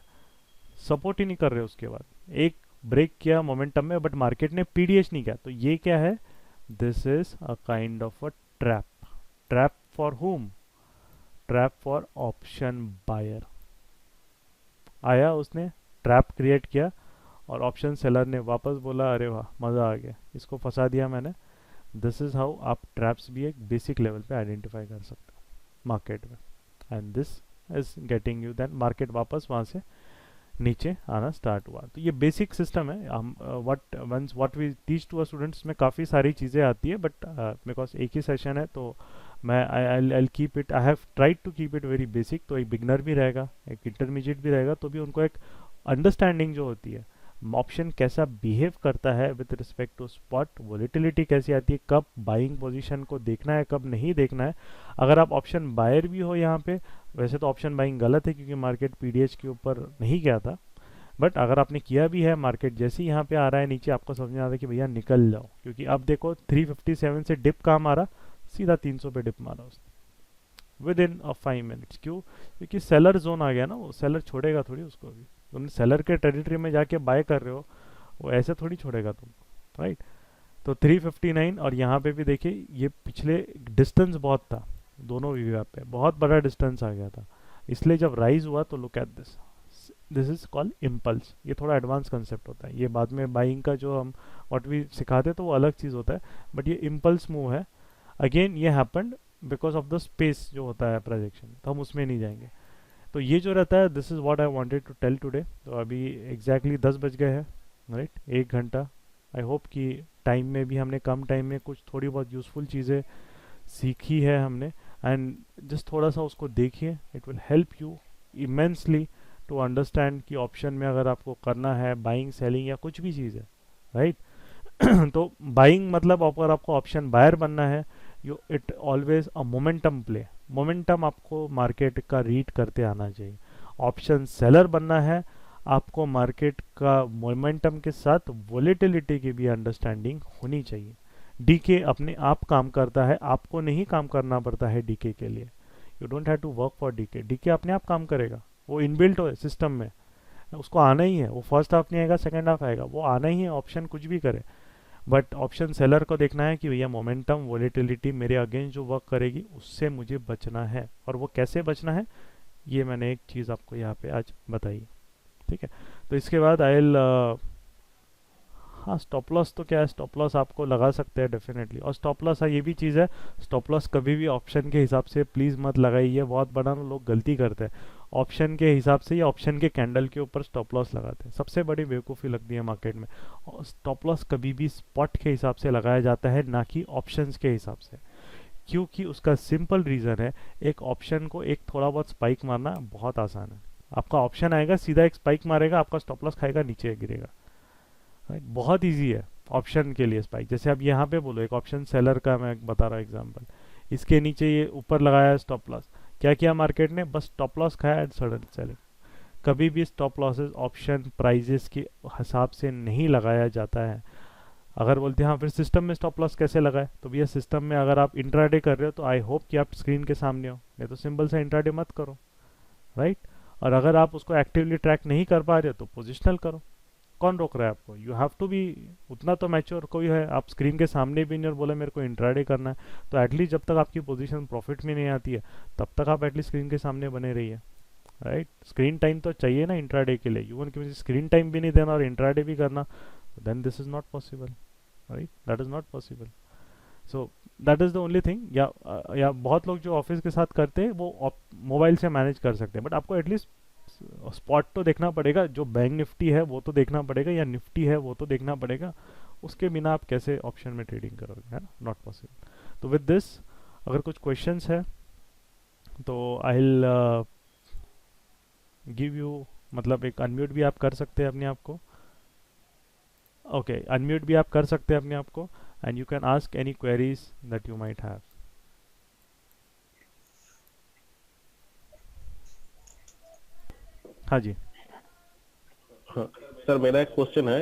सपोर्ट ही नहीं कर रहे। उसके बाद एक ब्रेक किया मोमेंटम में, बट मार्केट ने पीडीएच नहीं किया। तो ये क्या है, this is a kind of a trap. Trap for whom, trap for option buyer. आया उसने ट्रैप क्रिएट किया, और ऑप्शन सेलर ने वापस बोला अरे वाह मज़ा आ गया, इसको फंसा दिया मैंने। दिस इज़ हाउ आप ट्रैप्स भी एक बेसिक लेवल पे आइडेंटिफाई कर सकते हो मार्केट में, and this is getting you then market वापस वहाँ से नीचे आना स्टार्ट हुआ। तो ये बेसिक सिस्टम है। हम what we teach to a students में काफ़ी सारी चीज़ें आती है, बट बिकॉज एक ही सेशन है तो मैं I keep it, I have tried to keep it very basic. तो एक बिगनर भी रहेगा, एक इंटरमीडिएट भी रहेगा, तो भी उनको एक अंडरस्टैंडिंग जो होती है, ऑप्शन कैसा बिहेव करता है with respect to spot, volatility कैसी आती है, कब बाइंग पोजीशन को देखना है, कब नहीं देखना है। अगर आप ऑप्शन बायर भी हो यहाँ पे, वैसे तो ऑप्शन बाइंग गलत है क्योंकि मार्केट पीडीएच के ऊपर नहीं गया था, बट अगर आपने किया भी है, मार्केट जैसे ही यहाँ पे आ रहा है नीचे, आपको समझ में आ रहा है कि भैया निकल जाओ, क्योंकि अब देखो 357 से डिप कहाँ मारा, सीधा 300 पे डिप मारा उसने विद इन 5 मिनट्स। क्यों? क्योंकि सेलर जोन आ गया ना, वो सेलर छोड़ेगा थोड़ी उसको भी। तुम सेलर के टेरिटरी में जाके बाय कर रहे हो, वो ऐसे थोड़ी छोड़ेगा तुम, राइट। तो 359, और यहाँ पे भी देखिए ये पिछले डिस्टेंस बहुत था, दोनों वीवा पे बहुत बड़ा डिस्टेंस आ गया था, इसलिए जब राइज हुआ तो look at this, this is called impulse. ये थोड़ा एडवांस कंसेप्ट होता है, ये बाद में बाइंग का जो हम व्हाट वी सिखाते तो वो अलग चीज़ होता है, बट ये इम्पल्स मूव है। अगेन ये happened because of the space जो होता है प्रोजेक्शन, तो हम उसमें नहीं जाएंगे। तो ये जो रहता है, this is what I wanted to tell today. तो अभी एग्जैक्टली 10 बज गए हैं, राइट, 1 घंटा। आई होप कि टाइम में भी हमने कम टाइम में कुछ थोड़ी बहुत यूज़फुल चीज़ें सीखी है हमने, एंड जस्ट थोड़ा सा उसको देखिए, it will help you immensely to understand कि ऑप्शन में अगर आपको करना है बाइंग सेलिंग या कुछ भी चीज़ है, राइट। तो बाइंग मतलब अगर आपको ऑप्शन बायर बनना है, you it always a momentum play, momentum आपको मार्केट का रीड करते आना चाहिए। ऑप्शन सेलर बनना है, आपको मार्केट का मोमेंटम के साथ वोलेटिलिटी की भी अंडरस्टैंडिंग होनी चाहिए। डीके अपने आप काम करता है, आपको नहीं काम करना पड़ता है डीके के लिए। You don't have to work for decay, decay अपने आप काम करेगा, वो इनबिल्ट हो सिस्टम में, उसको आना ही है। वो फर्स्ट हाफ नहीं आएगा, सेकंड हाफ आएगा, वो आना ही है, ऑप्शन कुछ भी करे। बट ऑप्शन सेलर को देखना है कि भैया मोमेंटम वोलेटिलिटी मेरे अगेंस्ट जो वर्क करेगी उससे मुझे बचना है, और वो कैसे बचना है, ये मैंने एक चीज़ आपको यहाँ पे आज बताई, ठीक है। तो इसके बाद आई विल, हाँ स्टॉप लॉस तो क्या है, स्टॉप लॉस आपको लगा सकते हैं डेफिनेटली। और स्टॉप लॉस, हाँ ये भी चीज़ है, स्टॉप लॉस कभी भी ऑप्शन के हिसाब से प्लीज़ मत लगाइए, बहुत बड़ा ना लोग गलती करते हैं, ऑप्शन के हिसाब से या ऑप्शन के कैंडल के ऊपर स्टॉप लॉस लगाते हैं, सबसे बड़ी बेवकूफ़ी लगती है मार्केट में। और स्टॉप लॉस कभी भी स्पॉट के हिसाब से लगाया जाता है, ना कि ऑप्शंस के हिसाब से, क्योंकि उसका सिंपल रीज़न है, एक ऑप्शन को एक थोड़ा बहुत स्पाइक मारना बहुत आसान है। आपका ऑप्शन आएगा, सीधा एक स्पाइक मारेगा, आपका स्टॉप लॉस खाएगा, नीचे गिरेगा, राइट। बहुत इजी है ऑप्शन के लिए स्पाइक। जैसे अब यहाँ पे बोलो, एक ऑप्शन सेलर का मैं बता रहा हूँ एग्जांपल, इसके नीचे ये ऊपर लगाया है स्टॉप लॉस, क्या किया मार्केट ने, बस स्टॉप लॉस खाया एंड सडन सेलिंग। कभी भी स्टॉप लॉसेस ऑप्शन प्राइजेस के हिसाब से नहीं लगाया जाता है। अगर बोलते हैं हाँ फिर सिस्टम में स्टॉप लॉस कैसे लगाए, तो भैया सिस्टम में अगर आप इंट्राडे कर रहे हो तो आई होप कि आप स्क्रीन के सामने हो, नहीं तो सिंपल सा इंट्राडे मत करो, राइट। और अगर आप उसको एक्टिवली ट्रैक नहीं कर पा रहे हो तो पोजिशनल करो, कौन रोक रहा है आपको। यू हैव टू बी, उतना तो मैच्योर कोई है, आप स्क्रीन के सामने भी नहीं और बोले मेरे को इंट्राडे करना है, तो एटलीस्ट जब तक आपकी पोजीशन प्रॉफिट में नहीं आती है तब तक आप एटलीस्ट स्क्रीन के सामने बने रहिए, राइट। स्क्रीन टाइम तो चाहिए ना इंट्राडे के लिए, इवन कि मुझे स्क्रीन टाइम भी नहीं देना और इंट्राडे भी करना, then this is not possible, right, that is not possible. So that is the only thing. या बहुत लोग जो ऑफिस के साथ करते हैं वो मोबाइल से मैनेज कर सकते हैं, बट आपको एटलीस्ट स्पॉट तो देखना पड़ेगा, जो बैंक निफ्टी है वो तो देखना पड़ेगा, या निफ्टी है वो तो देखना पड़ेगा, उसके बिना आप कैसे ऑप्शन में ट्रेडिंग करोगे, है ना, नॉट पॉसिबल। तो विद दिस, अगर कुछ क्वेश्चंस है तो आई विल गिव यू, मतलब एक अनम्यूट भी आप कर सकते हैं अपने आप को, ओके, अनम्यूट भी आप कर सकते हैं अपने आप को, and you can ask any queries that you might have. हाँ जी। हाँ सर मेरा एक क्वेश्चन है,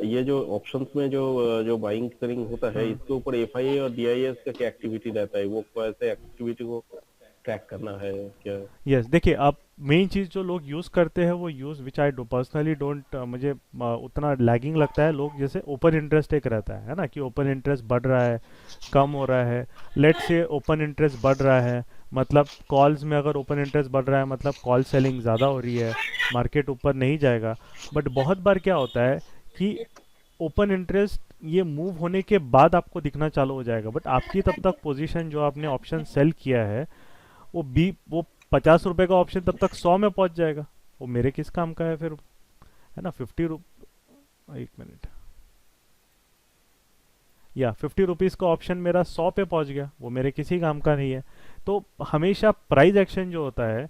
ये जो ऑप्शंस में जो बाइंग सेलिंग होता है, इसके ऊपर एफआईए और डीआईएस का क्या एक्टिविटी रहता है, वो कैसे एक्टिविटी को ट्रैक करना है क्या? यस, देखिए आप मेन चीज़ जो लोग यूज़ करते हैं वो use which I do personally don't, मुझे उतना लैगिंग लगता है। लोग जैसे ओपन इंटरेस्ट एक रहता है ना, कि ओपन इंटरेस्ट बढ़ रहा है, कम हो रहा है। लेट्स से ओपन इंटरेस्ट बढ़ रहा है, मतलब कॉल्स में अगर ओपन इंटरेस्ट बढ़ रहा है मतलब कॉल सेलिंग ज़्यादा हो रही है, मार्केट ऊपर नहीं जाएगा। बट बहुत बार क्या होता है कि ओपन इंटरेस्ट ये मूव होने के बाद आपको दिखना चालू हो जाएगा, बट आपकी तब तक पोजीशन जो आपने ऑप्शन सेल किया है वो 50 रुपए का ऑप्शन तब तक 100 में पहुंच जाएगा। वो मेरे किस काम का है फिर, है ना। 1 मिनट, या 50 रुपीज़ का ऑप्शन मेरा 100 पे पहुंच गया, वो मेरे किसी काम का नहीं है। तो हमेशा प्राइस एक्शन जो होता है,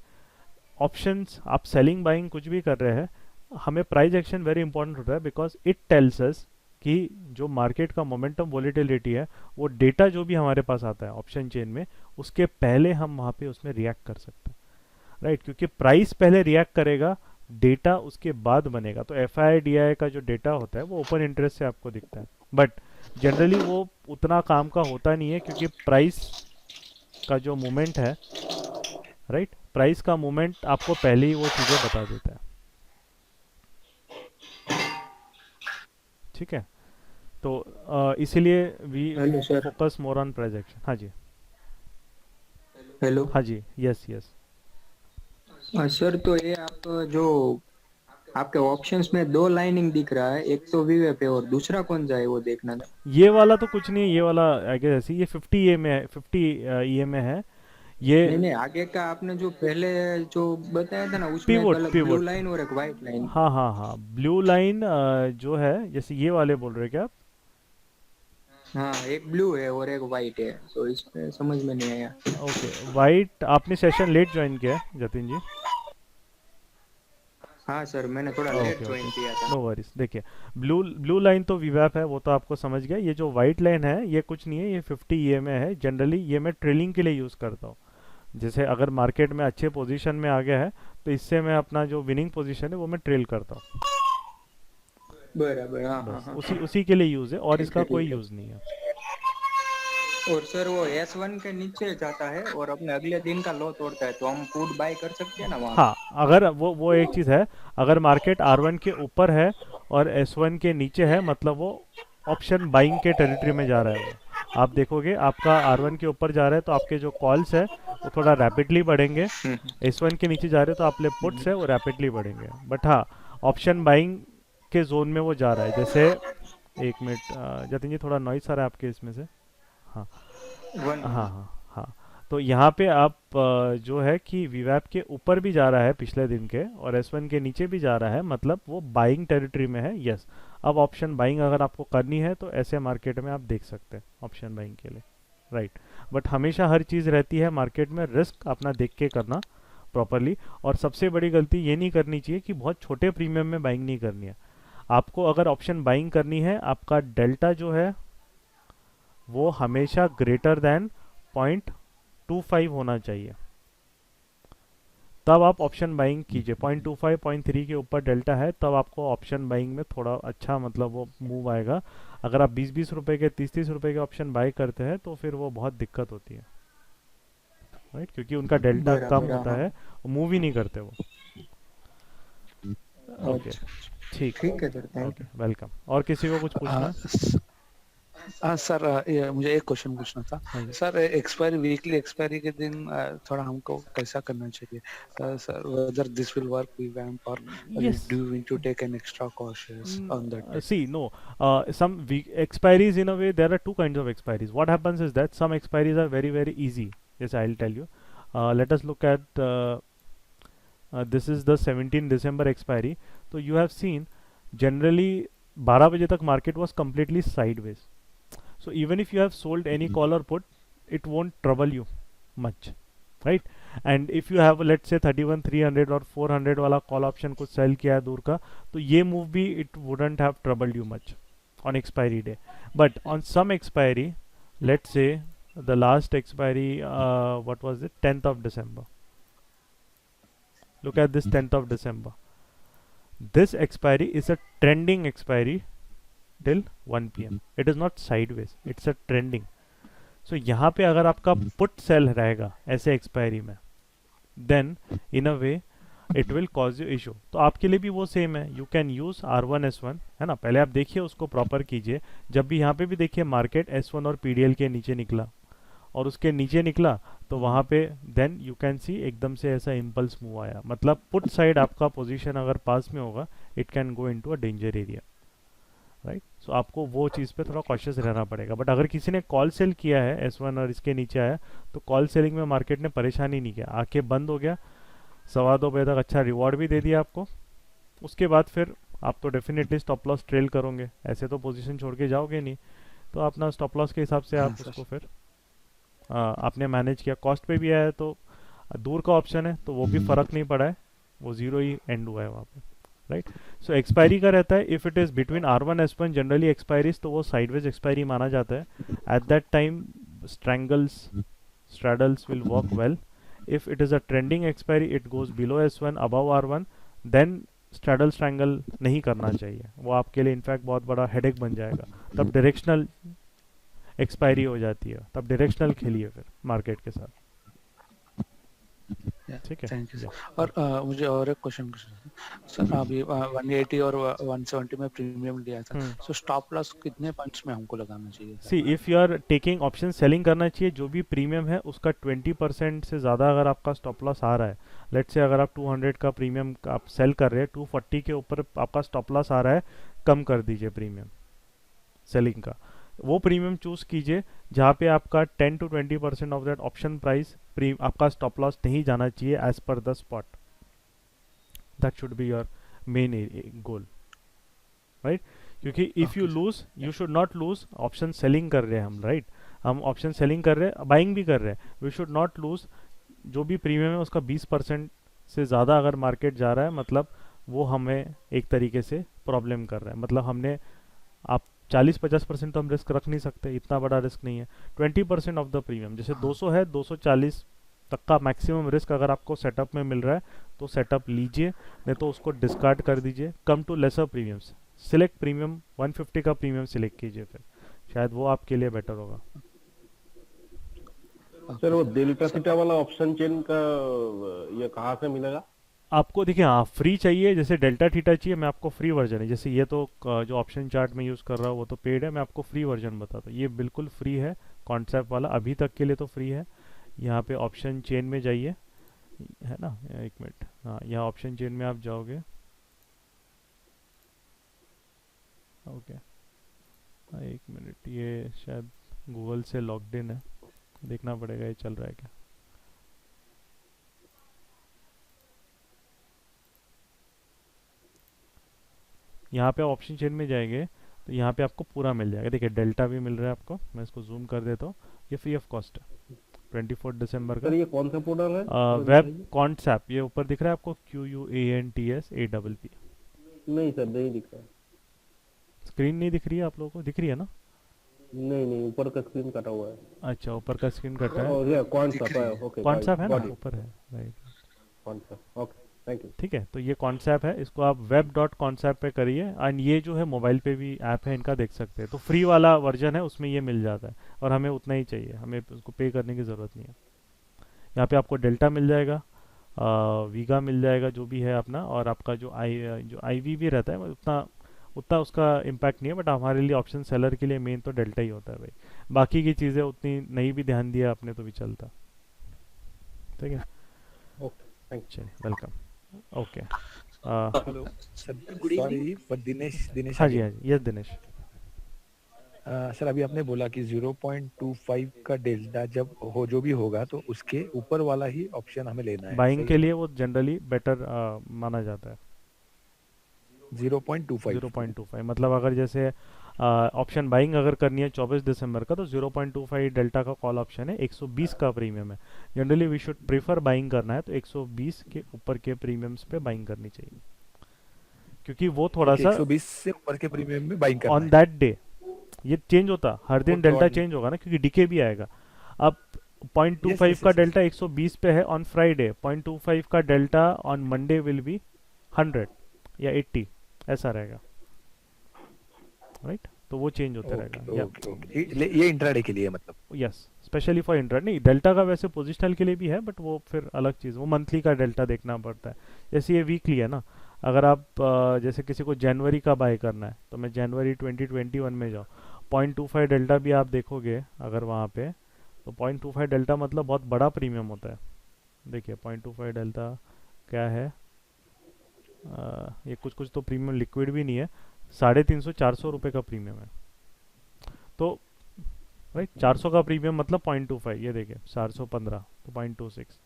ऑप्शंस आप सेलिंग बाइंग कुछ भी कर रहे हैं, हमें प्राइस एक्शन वेरी इंपॉर्टेंट होता है, बिकॉज इट टेल्स अस कि जो मार्केट का मोमेंटम वॉलीटिलिटी है, वो डेटा जो भी हमारे पास आता है ऑप्शन चेन में, उसके पहले हम वहाँ पे उसमें रिएक्ट कर सकते हैं, राइट। क्योंकि प्राइस पहले रिएक्ट करेगा, डेटा उसके बाद बनेगा। तो एफ आई डी आई का जो डेटा होता है वो ओपन इंटरेस्ट से आपको दिखता है, बट जनरली वो उतना काम का होता नहीं है, क्योंकि प्राइस का जो मूवमेंट है, राइट, प्राइस का मूवमेंट आपको पहले ही वो चीज़ें बता देता है, ठीक है। तो इसीलिए we hello sir. Focus more on price action. हाँ जी, हेलो। हाँ जी, यस यस। सर तो ये आप जो आपके ऑप्शंस में दो लाइनिंग दिख रहा है, एक तो वीवेप है और दूसरा कौन सा है वो देखना था। ये वाला तो कुछ नहीं है, ये वाला आई गेस ऐसी, ये 50 ए में है, 50 ई में है ये। नहीं नहीं, आगे का आपने जो पहले जो बताया था ना, उसमें एक पिवोट अलग ब्लू पिवोट, लाइन और एक व्हाइट लाइन। हाँ हाँ हाँ, ब्लू लाइन जो है, जैसे ये वाले बोल रहे हैं क्या आप? हाँ, एक ब्लू है और एक व्हाइट है, तो इसमें समझ में नहीं आया। ओके, वाइट आपने सेशन लेट ज्वाइन किया है जतिन जी? हाँ सर, मैंने थोड़ा लेट ओके ओके, ज्वाइन किया था। No worries. देखिए, ब्लू ब्लू लाइन तो वीवैप है, वो तो आपको समझ गया। ये जो वाइट लाइन है ये कुछ नहीं है, ये 50 ईएमए है। जनरली ये मैं ट्रेलिंग के लिए यूज़ करता हूँ। जैसे अगर मार्केट में अच्छे पोजीशन में आ गया है तो इससे मैं अपना जो विनिंग पोजीशन है वो मैं ट्रेल करता हूँ, बराबर, हाँ हाँ बस हाँ। उसी उसी के लिए यूज़ है, और ठीक इसका है कोई ठीक है। यूज़ नहीं है। और सर वो S1 के नीचे जाता है और अपने अगले दिन का लो तोड़ता है, तो हम पुट बाय कर सकते हैं ना वहाँ पे। हाँ, अगर वो एक चीज़ है, अगर मार्केट R1 के ऊपर है और S1 के नीचे है, मतलब वो ऑप्शन बाइंग के टेरिटरी में जा रहा है। वो आप देखोगे आपका R1 के ऊपर जा रहा है तो आपके जो कॉल्स है वो थोड़ा रैपिडली बढ़ेंगे, S1 के नीचे जा रहे हो तो आपके पुट्स है वो रैपिडली बढ़ेंगे। बट हाँ, ऑप्शन बाइंग के जोन में वो जा रहा है। जैसे 1 मिनट, जतिन जी थोड़ा नॉइस आ रहा है आपके इसमें से। हाँ वन हाँ हाँ हाँ। तो यहाँ पे आप जो है कि वीवैप के ऊपर भी जा रहा है पिछले दिन के, और S1 के नीचे भी जा रहा है, मतलब वो बाइंग टेरिटरी में है। यस, अब ऑप्शन बाइंग अगर आपको करनी है तो ऐसे मार्केट में आप देख सकते हैं ऑप्शन बाइंग के लिए, राइट। बट हमेशा हर चीज़ रहती है मार्केट में, रिस्क अपना देख के करना प्रॉपरली। और सबसे बड़ी गलती ये नहीं करनी चाहिए कि बहुत छोटे प्रीमियम में बाइंग नहीं करनी है। आपको अगर ऑप्शन बाइंग करनी है, आपका डेल्टा जो है वो हमेशा ग्रेटर देन 0.25 होना चाहिए, तब आप ऑप्शन बाइंग कीजिए। 0.25 0.3 के ऊपर डेल्टा है तब आपको ऑप्शन बाइंग में थोड़ा अच्छा मतलब वो मूव आएगा। अगर आप 20-20 रुपए के 30-30 रुपए के ऑप्शन बाई करते हैं तो फिर वो बहुत दिक्कत होती है, राइट, क्योंकि उनका डेल्टा कम बराबर, हाँ होता हाँ। है, वो मूव ही नहीं करते वो। ओके, अच्छा, ठीक है, ठीक है सर, थैंक ओके, वेलकम। और किसी को कुछ पूछना है? हाँ सर, ये मुझे एक क्वेश्चन पूछना था हाँ जी। सर। एक्सपायरी, वीकली एक्सपायरी के दिन थोड़ा हमको कैसा करना चाहिए sir? Whether this will work revamp और yes, do you need to take an extra cautious on that day? see, no, some expiries, in a way there are two kinds of expiries. What happens is that some expiries are very very easy. Yes, I'll tell you. Let us look at this is the 17 December expiry. So you have seen generally 12 बजे तक market was completely sideways. So even if you have sold any call or put, it won't trouble you much, right? And if you have let's say 31,300 और 400 वाला call option कुछ cell किया है दूर का, तो ये मूव भी it wouldn't have troubled you much on expiry day. But on some expiry, let's say the last expiry, what was it, 10th of December. Look at this 10th of December. This expiry is a trending expiry till 1 p.m. It is not sideways, it's a trending. So यहाँ पे अगर आपका put sell रहेगा ऐसे expiry में, then in a way it will cause you issue. तो आपके लिए भी वो सेम है, you can use R1S1 है ना, पहले आप देखिए उसको प्रॉपर कीजिए. जब भी यहाँ पे भी देखिए मार्केट S1 और PDL के नीचे निकला और उसके नीचे निकला तो वहाँ पे देन यू कैन सी एकदम से ऐसा इम्पल्स मूव आया, मतलब पुट साइड आपका पोजीशन अगर पास में होगा it can go into a danger area, right. So आपको वो चीज़ पे थोड़ा कॉशियस रहना पड़ेगा. बट अगर किसी ने कॉल सेल किया है S1 और इसके नीचे आया तो कॉल सेलिंग में मार्केट ने परेशानी नहीं किया, आके बंद हो गया, 2:15 तक अच्छा रिवॉर्ड भी दे दिया आपको. उसके बाद फिर आप तो डेफिनेटली स्टॉप लॉस ट्रेल करोगे, ऐसे तो पोजीशन छोड़ के जाओगे नहीं. तो अपना स्टॉप लॉस के हिसाब से आप सर. उसको फिर आपने मैनेज किया. कॉस्ट पे भी आया है तो दूर का ऑप्शन है तो वो भी फ़र्क नहीं पड़ा है, वो ज़ीरो ही एंड हुआ है वहाँ पे, राइट. सो एक्सपायरी का रहता है if it is between R1 S1 generally expiries तो वो साइडवेज एक्सपायरी माना जाता है. At that time straddles will work well. If it is a trending expiry it goes below S1 above R1 then straddle strangle नहीं करना चाहिए, वो आपके लिए इनफैक्ट बहुत बड़ा हेडेक बन जाएगा. तब डायरेक्शनल एक्सपायरी हो जाती है, तब डायरेक्शनल खेलिए फिर मार्केट के साथ, ठीक है. Thank you Yeah. सर. और मुझे और एक क्वेश्चन सर, अभी 180 और 170 में प्रीमियम लिया था, सो स्टॉप लॉस कितने पॉइंट्स में हमको लगाना चाहिए sir? See if you are taking option selling करना चाहिए, जो भी प्रीमियम है उसका 20% से ज़्यादा अगर आपका स्टॉप लॉस आ रहा है, लेट्स से अगर आप 200 का प्रीमियम आप सेल कर रहे हैं, 240 के ऊपर आपका स्टॉप लॉस आ रहा है, कम कर दीजिए प्रीमियम सेलिंग का. वो प्रीमियम चूज कीजिए जहाँ पे आपका 10 to 20% off that option price आपका स्टॉप लॉस नहीं जाना चाहिए as per the spot. That should be your main goal, right. क्योंकि if you lose you should not lose. Option selling कर रहे हैं हम, राइट, हम ऑप्शन सेलिंग कर रहे हैं, बाइंग भी कर रहे हैं. We should not lose. जो भी प्रीमियम है उसका 20% से ज़्यादा अगर मार्केट जा रहा है मतलब वो हमें एक तरीके से प्रॉब्लम कर रहा है. मतलब हमने आप 40-50% तो हम रिस्क रख नहीं सकते, इतना बड़ा रिस्क नहीं है. 20% ऑफ द प्रीमियम, जैसे 200 है, 240 तक का मैक्सिमम रिस्क अगर आपको सेटअप में मिल रहा है तो सेटअप लीजिए, नहीं तो उसको डिस्कार्ड कर दीजिए. Come to lesser premiums, select premium 150 का प्रीमियम सिलेक्ट कीजिए, फिर शायद वो आपके लिए बेटर होगा. सर वो डेल्टा थीटा वाला ऑप्शन चेन का ये कहाँ से मिलेगा? आपको देखिए, हाँ फ्री चाहिए, जैसे डेल्टा थीटा चाहिए, मैं आपको फ्री वर्जन है. जैसे ये तो जो ऑप्शन चार्ट में यूज़ कर रहा हूँ वो तो पेड है, मैं आपको फ्री वर्जन बताता हूँ. ये बिल्कुल फ्री है, कॉन्सेप्ट वाला अभी तक के लिए तो फ्री है. यहाँ पे ऑप्शन चेन में जाइए, है ना, एक मिनट, हाँ यहाँ ऑप्शन चेन में आप जाओगे, ओके, एक मिनट, ये शायद गूगल से लॉग्ड इन है, देखना पड़ेगा ये चल रहा है क्या. यहाँ पे ऑप्शन चेन में जाएंगे तो यहाँ पे आपको पूरा मिल जाएगा. देखिए डेल्टा भी मिल रहा है आपको, मैं इसको जूम कर देता हूँ. ये फ्री ऑफ कॉस्ट है 24 दिसंबर सर का. ये कौन सा पोर्टल है? वेब कॉन्सेप्ट, ये ऊपर दिख रहा है आपको, QUANTSAPP. नहीं सर, नहीं दिख रहा. स्क्रीन नहीं दिख रही है आप लोगों को? दिख रही है ना? नहीं नहीं, ऊपर का स्क्रीन कटा हुआ है. अच्छा, ऊपर का स्क्रीन कटा है. और ये कौन सा है? ओके, कॉन्सेप्ट है ना, ऊपर है, राइट. कौन सा? Okay, thank you. ठीक है, तो ये कॉन्सेप्ट है, इसको आप web.concept पे करिए. एंड ये जो है मोबाइल पे भी ऐप है इनका, देख सकते हैं. तो फ्री वाला वर्जन है, उसमें ये मिल जाता है और हमें उतना ही चाहिए, हमें उसको पे करने की ज़रूरत नहीं है. यहाँ पे आपको डेल्टा मिल जाएगा, वीगा मिल जाएगा जो भी है अपना, और आपका जो IV भी रहता है उतना उतना उसका इम्पैक्ट नहीं है. बट हमारे लिए ऑप्शन सेलर के लिए मेन तो डेल्टा ही होता है भाई. बाकी की चीज़ें उतनी नहीं भी ध्यान दिया आपने तो भी चलता. ठीक है, ओके, थैंक यू. चलिए, welcome. Okay, hello sir, sorry पर दिनेश हाँ जी, हाँ जी, यस दिनेश. सर अभी आपने बोला कि 0.25 का डेल्टा जब हो जो भी होगा तो उसके ऊपर वाला ही ऑप्शन हमें लेना है. बाइंग के लिए वो जनरली बेटर माना जाता है. 0.25 0.25 मतलब अगर जैसे ऑप्शन बाइंग अगर करनी है 24 दिसंबर का तो 0.25 डेल्टा का कॉल ऑप्शन है, 120 का प्रीमियम है. Generally we should prefer buying करना है तो 120 के ऊपर के प्रीमियम्स पे बाइंग करनी चाहिए, क्योंकि वो थोड़ा सा 120 से ऊपर के प्रीमियम में बाइंग करना ऑन है. दैट डे ये चेंज होता, हर दिन वो तो डेल्टा on- चेंज होगा ना, क्योंकि डीके भी आएगा. अब 0.25 yes, का yes. डेल्टा 120 पे है ऑन फ्राइडे, 0.25 का delta on Monday will be 100, या 80 ऐसा रहेगा, राइट? तो वो चेंज होते रहेगा। या ओके ओके, ये इंट्राडे के लिए है मतलब। यस, स्पेशली फॉर इंट्रा, नहीं डेल्टा का वैसे पोजिशनल के लिए भी है, बट वो फिर अलग चीज़, वो मंथली का डेल्टा देखना पड़ता है। जैसे ये वीकली है ना, अगर आप जैसे किसी को जनवरी का बाय करना है तो मैं जनवरी 2021 में जाऊँ, 0.25 डेल्टा भी आप देखोगे अगर वहाँ पे, तो 0.25 डेल्टा मतलब बहुत बड़ा प्रीमियम होता है। देखिए 0.25 डेल्टा क्या है, ये कुछ कुछ तो प्रीमियम लिक्विड भी नहीं है, 350-400 रुपये का प्रीमियम है। तो राइट, 400 का प्रीमियम मतलब 0.25, ये देखिए 415 तो 0.26।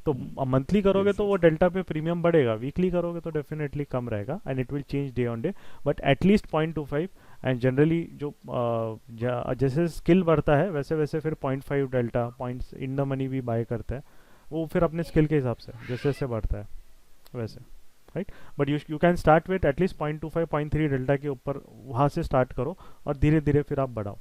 तो मंथली करोगे तो वो डेल्टा पे प्रीमियम बढ़ेगा, वीकली करोगे तो डेफिनेटली कम रहेगा, and it will change day on day, but at least 0.25। And generally जो जैसे स्किल बढ़ता है वैसे वैसे फिर 0.5 delta points in the money भी बाय करता है, वो फिर अपने स्किल के हिसाब से जैसे जैसे बढ़ता है वैसे, right? But you can start with at least 0.25 0.3 delta के ऊपर, वहाँ से स्टार्ट करो और धीरे धीरे फिर आप बढ़ाओ,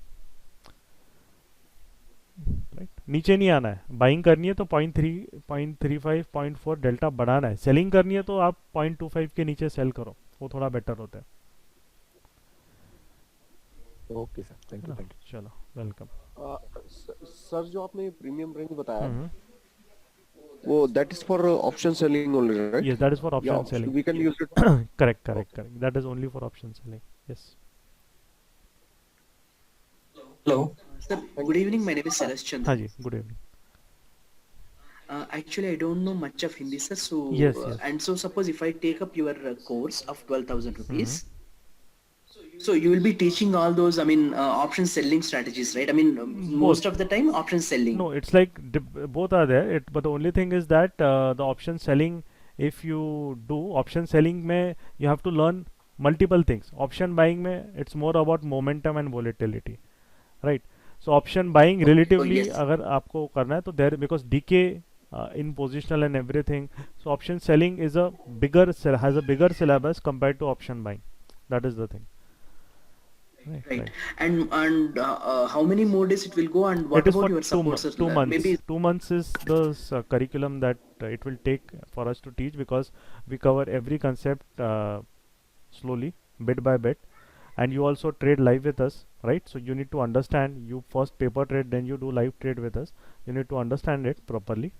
राइट? नीचे नहीं आना है। बाइंग करनी है तो 0.3 0.35 0.4 डेल्टा बढ़ाना है, सेलिंग करनी है तो आप 0.25 के नीचे सेल करो, वो थोड़ा बेटर होता है। Okay sir, thank you thank चलो, वेलकम। सर जो आपने प्रीमियम रेंज बताया हम्म, वो that is for option selling only, right? yes, that is for या option selling. We can use it? Correct, that is only for option selling, yes. Hello. Sir, good evening. My name is Saras Chandra. हाँ जी, good evening. Actually, I don't know much of Hindi, sir. So, Yes, yes. and so suppose if I take up your course of 12,000 rupees, so you will be teaching all those, I mean, option selling strategies, right? I mean, most of the time option selling. No, it's like both are there. But the only thing is that the option selling, if you do option selling में you have to learn multiple things. Option buying में it's more about momentum and volatility, right? So option buying relatively yes. अगर आपको करना है तो there, because DK in positional and everything, so option selling is a has a bigger syllabus compared to option buying. That is the thing. Right. And how many more days it will go, and what It is about for your 2 support, months. sir? 2 months. Maybe 2 months is the curriculum that it will take for us to teach, because we cover every concept slowly, bit by bit, and you also trade live with us, right? So you need to understand. You first paper trade, then you do live trade with us. You need to understand it properly,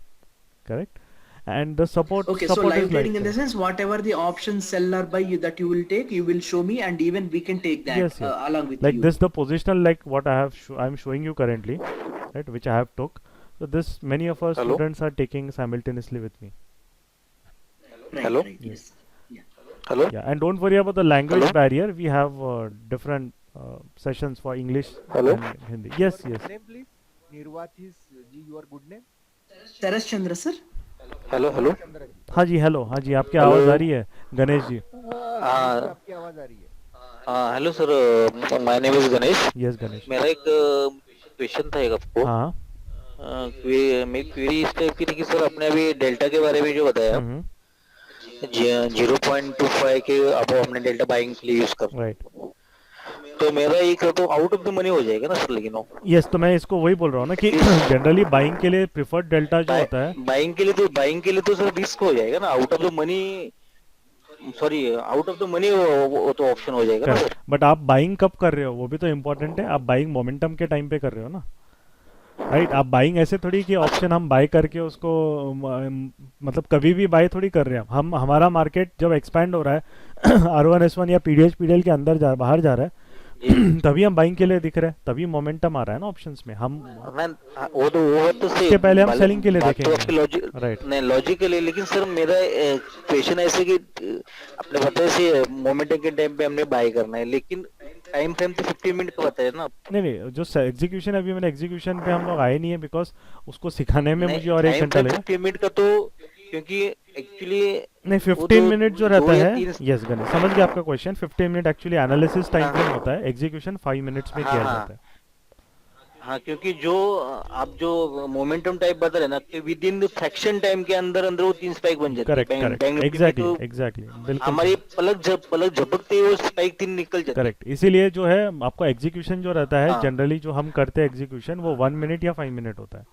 correct? And the support. okay. So support live is trading like in the sense, whatever the option seller buy you that you will take, you will show me, and even we can take that Yes, yes. along with like you. this, the positional, like what I have I'm showing you currently, right, which I have took. So this many of our Hello? students are taking simultaneously with me. Right, Hello? Right, yes. Yeah. Hello? Yeah, and don't worry about the language Hello? barrier. We have different sessions for English Hello? and Hindi. Yes, yes. name please? Nirvathis ji, your good name? Saras Chandra, sir. Hello hello Chandra ji, हाँ जी, hello, हाँ जी, आपकी Hello? आवाज़ आ रही है, गणेश जी। हाँ आपकी आवाज आ रही है। हाँ hello sir, my name is Ganesh. Yes Ganesh. मेरा एक क्वेश्चन था एक आपको। हाँ। मेरी क्वेरी इस टाइप की थी कि सर आपने अभी डेल्टा के बारे में जो बताया, हम्म, 0.25 के अब हमने डेल्टा बाइंग के लिए यूज कर, राइट। तो मेरा एक तो आउट ऑफ द मनी हो जाएगा ना सर, लेकिन वो यस, तो मैं इसको वही बोल रहा हूँ ना कि जनरली बाइंग के लिए प्रिफर्ड डेल्टा जो होता है, बाइंग के लिए तो सर रिस्क हो जाएगा ना, out of the money, sorry out of the money वो तो ऑप्शन हो जाएगा ना सर। बट आप बाइंग कब कर रहे हो वो भी तो इम्पोर्टेंट है। आप बाइंग मोमेंटम के टाइम पे कर रहे हो ना, राइट? आप बाइंग ऐसे थोड़ी कि ऑप्शन हम बाय करके उसको मतलब कभी भी बाय थोड़ी कर रहे हैं हम। हमारा मार्केट जब एक्सपैंड हो रहा है R1S1 या PDH के अंदर बाहर जा रहा है तभी हम बाइंग के लिए दिख रहे हैं, तभी मोमेंटम आ रहा है ना ऑप्शंस में। हम वो तो सही, इसके पहले हम सेलिंग के लिए बात तो देखेंगे, आपकी लॉजिक राइट? नहीं लॉजिकली, लेकिन सर मेरा क्वेश्चन ऐसे कि आपने बताया से मोमेंटम के टाइम पे हमने बाय करना है, लेकिन टाइम फ्रेम तो 15 मिनट का बताया ना। नहीं, जो एग्जीक्यूशन अभी मैंने एग्जीक्यूशन पे हम लोग आए नहीं है, बिकॉज उसको सिखाने में मुझे और 1 टाइम घंटा फ्रेम लगेगा। 15 मिनट का तो, क्योंकि एक्चुअली नहीं, 15 मिनट जो रहता है, यस गणेश समझ गया आपका question. 15 minute actually analysis time frame होता है, एग्जीक्यूशन 5 मिनट्स में किया जाता है। हाँ, क्योंकि जो आप जो मोमेंटम टाइप बता रहे ना कि विद इन फ्रैक्शन टाइम के अंदर अंदर वो 3 स्पाइक बन जाती है। करेक्ट, एग्जैक्टली बिल्कुल हमारी पलक झपकते ही वो स्पाइक 3 निकल जाती है। करेक्ट। इसीलिए जो है आपको एग्जीक्यूशन जो रहता है जनरली जो हम करते हैं एग्जीक्यूशन वो 1 मिनट या 5 मिनट होता है।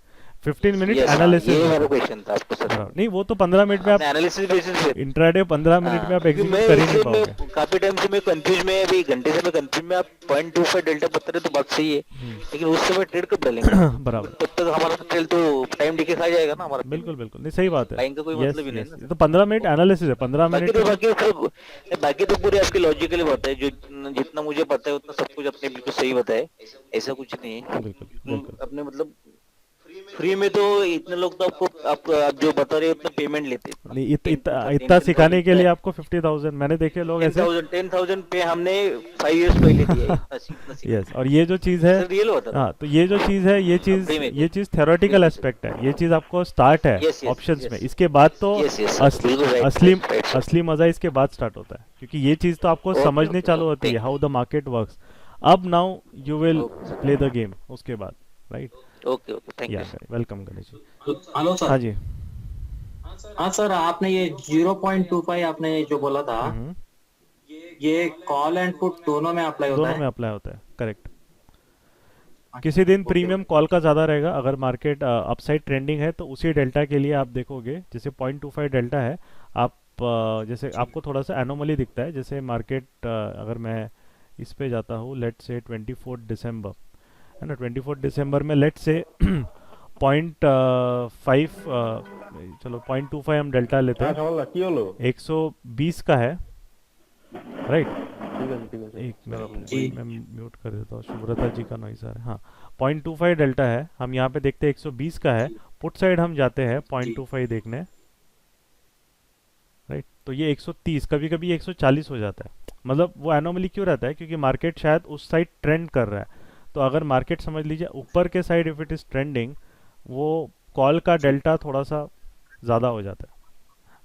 15 मिनट यस हाँ, एनालिसिस ये होता मेरा है। क्वेश्चन था आपको सर। बराबर, नहीं वो तो 15 मिनट में आप आपने एनालिसिस बेसिस पे इंट्राडे 15 मिनट में हाँ, आप क्योंकि एग्जीक्यूट मैं कर ही नहीं इससे मैं पाओगे। काफी टाइम से मैं कंफ्यूज में, अभी घंटे से मैं कंफ्यूज में। आप 0.25 डेल्टा बता रहे तो बात सही है, लेकिन उस समय ट्रेड कब डालेंगे? बराबर, तब तक हमारा तो ट्रेड तो टाइम डीके खा जाएगा ना हमारा पेमेंट। बिल्कुल बिल्कुल, नहीं सही बात है। बाइंग का कोई यस मतलब ही नहीं यस, ना ये सर। तो 15 मिनट एनालिसिस है, 15 बाकी मिनट तो में। बाकी सब बाकी तो पूरी आपकी लॉजिकली बात है, जो जितना मुझे पता है उतना सब कुछ आपने बिल्कुल सही बताया है। ऐसा कुछ नहीं है। बिल्कुल बिल्कुल, अपने मतलब फ्री में तो इतने लोग तो आपको आप जो बता रहे हो उतना पेमेंट लेते हैं। नहीं टेन इतना टेन सिखाने थाउजेंड के लिए आपको 50,000 मैंने देखे लोग ऐसे। 10,000 पे हमने 5 years पहले दिया है, इतना सीखा। यस, और ये जो चीज़ है, सर रियल होता था। हाँ तो ये जो चीज़ है, फ्री में ये चीज़ थ्योरेटिकल बिल्कुल सर। एस्पेक्ट है, ये चीज़ आपको स्टार्ट है यस यस ऑप्शंस में, यस इसके बाद तो यस यस सर, बिल्कुल राइट असली राइट राइट सर। असली मज़ा इसके बाद स्टार्ट होता है, क्योंकि ये चीज़ तो आपको ओके समझने ओके चालू सर, होती है thank how the market works. अब now you will okay sir, play the game उसके बाद, राइट। ओके ओके, थैंक या you sir. Welcome Ganesh ji. Hello हाँ सर। जी। हाँ सर, आपने ये 0.25 आपने जो बोला था, हम्म, ये कॉल एंड पुट दोनों में अप्लाई होता दोनों में है? अप्लाई होता है, करेक्ट। अच्छा, किसी दिन ओके प्रीमियम ओके। कॉल का ज़्यादा रहेगा, अगर मार्केट अपसाइड ट्रेंडिंग है तो उसी डेल्टा के लिए आप देखोगे, जैसे 0.25 डेल्टा है, आप जैसे आपको थोड़ा सा एनोमली दिखता है, जैसे मार्केट अगर मैं इस पे जाता हूँ, लेट से 24 दिसंबर है ना, 24 दिसंबर में लेट से 0.5 चलो 0.25 हम डेल्टा लेते হ্যাঁ हैं, সকাল কি হলো? 120 का है, राइट। ঠিক আছে एक স্যার मिनट, আপনি जी मैं म्यूट कर देता हूँ, सुब्रता जी का नॉइस आ रहा है। हाँ, 0.25 डेल्टा है, हम यहाँ पे देखते हैं 120 का है, पुट साइड हम जाते हैं जी 0.25 देखने, राइट। तो ये 130, कभी कभी 140 हो जाता है। मतलब वो एनोमली क्यों रहता है, क्योंकि मार्केट शायद उस साइड ट्रेंड कर रहा है। तो अगर मार्केट समझ लीजिए ऊपर के side if it is trending, वो कॉल का डेल्टा थोड़ा सा ज़्यादा हो जाता है,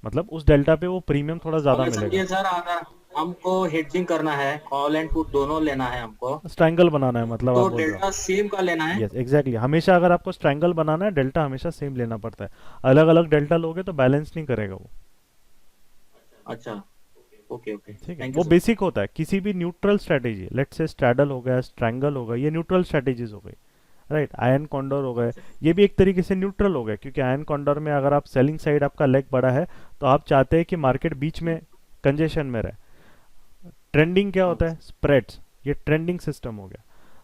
मतलब उस डेल्टा पे वो प्रीमियम थोड़ा ज़्यादा ओके मिलेगा। समझिए सर, अगर हमको हेजिंग करना है, कॉल एंड पुट दोनों लेना है हमको, स्ट्रैंगल बनाना है, मतलब तो आप बोल रहे हो। डेल्टा सेम का लेना है? यस एग्जैक्टली, हमेशा अगर आपको स्ट्रैंगल बनाना है, डेल्टा हमेशा सेम लेना पड़ता है। अलग अलग डेल्टा लोगे तो बैलेंस नहीं करेगा वो, अच्छा, ओके ओके, ठीक है। थैंक वो यू सर। बेसिक होता है किसी भी न्यूट्रल स्ट्रेटेजी, लेट से स्ट्रैडल हो गया, स्ट्रैंगल हो गया, ये न्यूट्रल स्ट्रेटेजीज हो गई, राइट। आयन कॉन्डोर हो गए, ये भी एक तरीके से न्यूट्रल हो गए, क्योंकि आयन कॉन्डोर में अगर आप सेलिंग साइड आपका लेग बड़ा है तो आप चाहते हैं कि मार्केट बीच में कंजेशन में रहे। ट्रेंडिंग क्या होता है, स्प्रेड्स, ये ट्रेंडिंग सिस्टम हो गया,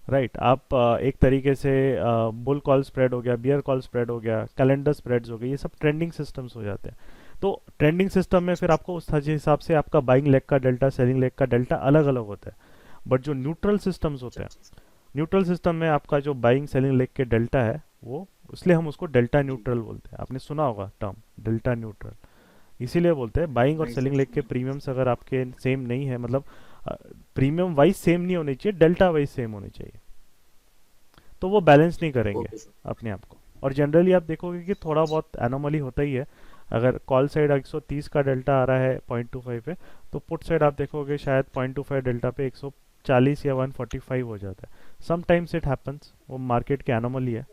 राइट। आप एक तरीके से बुल कॉल स्प्रेड हो गया, बियर कॉल स्प्रेड हो गया, कैलेंडर स्प्रेड्स हो गए, ये सब ट्रेंडिंग सिस्टम्स हो जाते हैं। तो ट्रेंडिंग सिस्टम में फिर आपको उस हिसाब से आपका बाइंग लेग का डेल्टा, सेलिंग लेग का डेल्टा अलग अलग होता है। बट जो न्यूट्रल सिस्टम्स होते हैं, न्यूट्रल सिस्टम में आपका जो बाइंग सेलिंग लेग के डेल्टा है, वो इसलिए हम उसको डेल्टा न्यूट्रल बोलते हैं। आपने सुना होगा टर्म डेल्टा न्यूट्रल, इसीलिए बोलते हैं बाइंग और नहीं सेलिंग सर। लेग के प्रीमियम्स अगर आपके सेम नहीं है, मतलब प्रीमियम वाइज सेम नहीं होने चाहिए, डेल्टा वाइज सेम होने चाहिए, तो वो बैलेंस नहीं करेंगे ओके सर। अपने आप को। और जनरली आप देखोगे कि थोड़ा बहुत एनोमली होता ही है। अगर कॉल साइड 130 का डेल्टा आ रहा है 0.25 पे, तो पुट साइड आप देखोगे शायद 0.25 डेल्टा पे 140 या 145 हो जाता है। समटाइम्स इट हैपन्स, वो मार्केट की एनोमली है,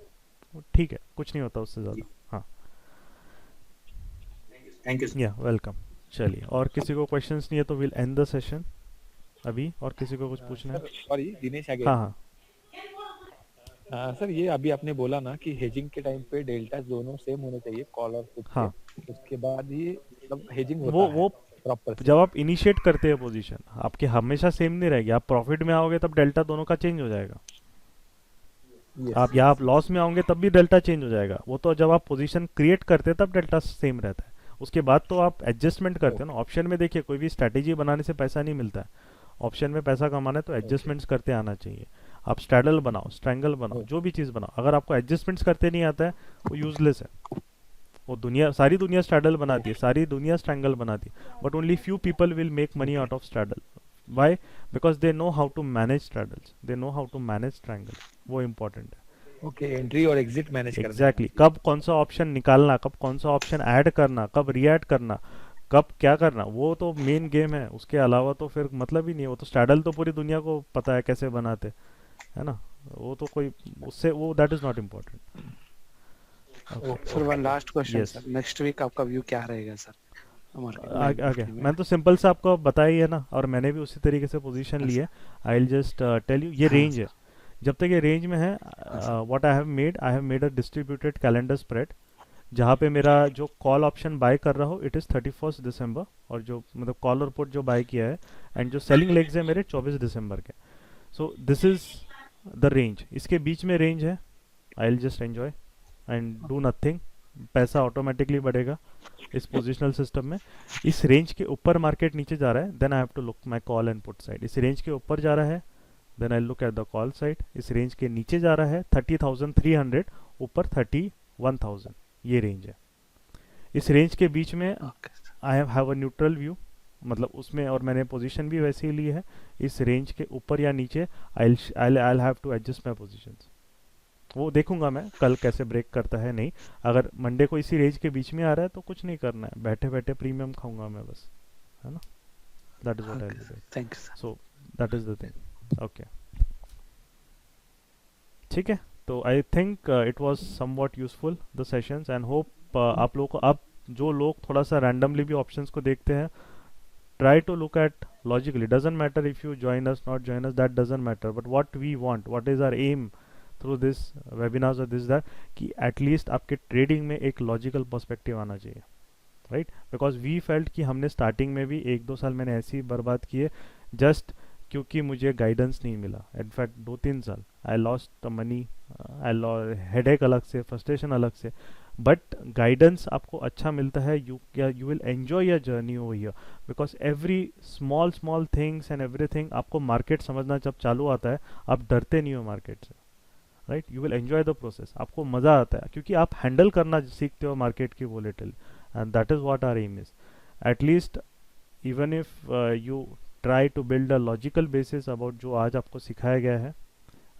वो ठीक है, कुछ नहीं होता उससे ज़्यादा। हाँ, थैंक यू सर। या वेलकम। चलिए, और किसी को क्वेश्चंस नहीं है तो विल एंड द सेशन अभी। और किसी को कुछ पूछना है? सर सॉरी, दिनेश आगे। हाँ हाँ, सर ये अभी आपने बोला ना कि हेजिंग के टाइम पे डेल्टा दोनों सेम होने चाहिए, कॉल और पुट हाँ। के, उसके बाद ये मतलब हेजिंग होता वो है वो प्रॉपर। जब आप इनिशिएट करते हैं पोजीशन, आपकी हमेशा सेम नहीं रहेगी। आप प्रॉफिट में आओगे तब डेल्टा दोनों का चेंज हो जाएगा, आप यहाँ लॉस में आओगे तब भी डेल्टा चेंज हो जाएगा। वो तो जब आप पोजीशन क्रिएट करते हैं तब डेल्टा सेम रहता है, उसके बाद तो आप एडजस्टमेंट करते हो ना। ऑप्शन में देखिए, कोई भी स्ट्रैटेजी बनाने से पैसा नहीं मिलता है। ऑप्शन में पैसा कमाना है तो एडजस्टमेंट्स करते आना चाहिए। आप स्ट्रैडल बनाओ, स्ट्रैंगल बनाओ, जो भी चीज़ बनाओ, अगर आपको एडजस्टमेंट्स करते नहीं आता है वो यूजलेस है। वो दुनिया, सारी दुनिया स्ट्रैडल बनाती है, सारी दुनिया स्ट्रैंगल बनाती है, but only few people will make money out of straddle. Why? Because they know how to manage straddles, they know how to manage strangle, वो इम्पोर्टेंट है। ओके, एंट्री और एग्जिट मैनेज करना। एग्जैक्टली, कब कौन सा option निकालना, कब कौन सा ऑप्शन ऐड करना, कब रीऐड करना, कब क्या करना, वो तो मेन गेम है। उसके अलावा तो फिर मतलब ही नहीं है। वो तो स्ट्रैडल तो पूरी दुनिया को पता है कैसे बनाते, है ना। वो तो कोई उससे वो that is not important. Sir one last question Yes. Sir, next week आपका व्यू क्या रहेगा सर? आगे मैं तो सिंपल सा आपको बताया ही है ना, और मैंने भी उसी तरीके से पोजीशन ली है। I will just tell you, ये रेंज है, जब तक ये रेंज में है, what I have made a distributed calendar spread, जहाँ पे मेरा जो कॉल ऑप्शन बाय कर रहा हूँ इट इज़ 31 दिसंबर, और जो मतलब कॉल और पुट जो बाय किया है, एंड जो सेलिंग लेग्स है मेरे 24 दिसंबर के. सो दिस इज द रेंज, इसके बीच में रेंज है. I will just enjoy and do nothing. पैसा ऑटोमेटिकली बढ़ेगा इस पोजिशनल सिस्टम में. इस रेंज के ऊपर मार्केट नीचे जा रहा है, then I have to look my call and put side. इस रेंज के ऊपर जा रहा है, then I look at the call side. इस रेंज के नीचे जा रहा है 30,300, ऊपर 31,000, ये रेंज है. इस रेंज के बीच में I have a neutral view, मतलब उसमें, और मैंने पोजीशन भी वैसे ही ली है. इस रेंज के ऊपर या नीचे I have to adjust my positions. वो देखूंगा मैं कल कैसे ब्रेक करता है. नहीं, अगर मंडे को इसी रेंज के बीच में आ रहा है तो कुछ नहीं करना है, बैठे बैठे प्रीमियम खाऊंगा मैं बस, है ना. That is what I will do. Thanks. So that is the thing. Okay, ठीक है. तो I think it was somewhat useful the sessions, and hope आप लोगों को, अब जो लोग थोड़ा सा रैंडमली भी ऑप्शंस को देखते हैं, try to look at logically. Doesn't matter if you join us, not join us, that doesn't matter, but what we want, what is our aim through this webinars or this that, कि at least आपके trading में एक logical perspective आना चाहिए, right? Because we felt कि हमने starting में भी 1-2 साल मैंने ऐसे ही बर्बाद किए just क्योंकि मुझे गाइडेंस नहीं मिला. इनफैक्ट 2-3 साल I lost the money, I headache अलग से, फ्रस्ट्रेशन अलग से. बट गाइडेंस आपको अच्छा मिलता है, you will enjoy your journey over here, because every small things and everything, आपको मार्केट समझना जब चालू आता है आप डरते नहीं हो मार्केट से, right. You will enjoy the process, आपको मज़ा आता है क्योंकि आप हैंडल करना सीखते हो मार्केट की volatile, and that is what our aim is. At least even if you try to build a logical basis about जो आज आपको सिखाया गया है,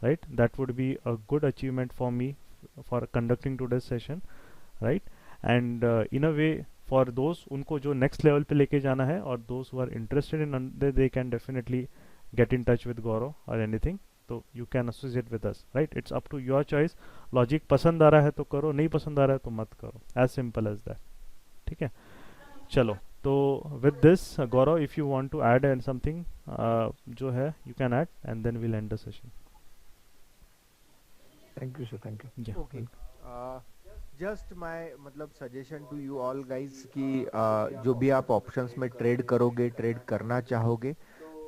right? That would be a good achievement for me for conducting today's session, right? And in a way for those उनको जो next level पे लेके जाना है, और those who are interested in they can definitely get in touch with Gaurav or anything. तो you can associate with us, right? It's up to your choice. Logic पसंद आ रहा है तो करो, नहीं पसंद आ रहा है तो मत करो, as simple as that. ठीक है, चलो. तो with this Gaurav, if you want to add and something जो है you can add, and then we'll end the session. Thank you sir, thank you. Yeah. Okay. Just my मतलब suggestion to you all guys कि जो भी आप options में trade करोगे, trade करना चाहोगे,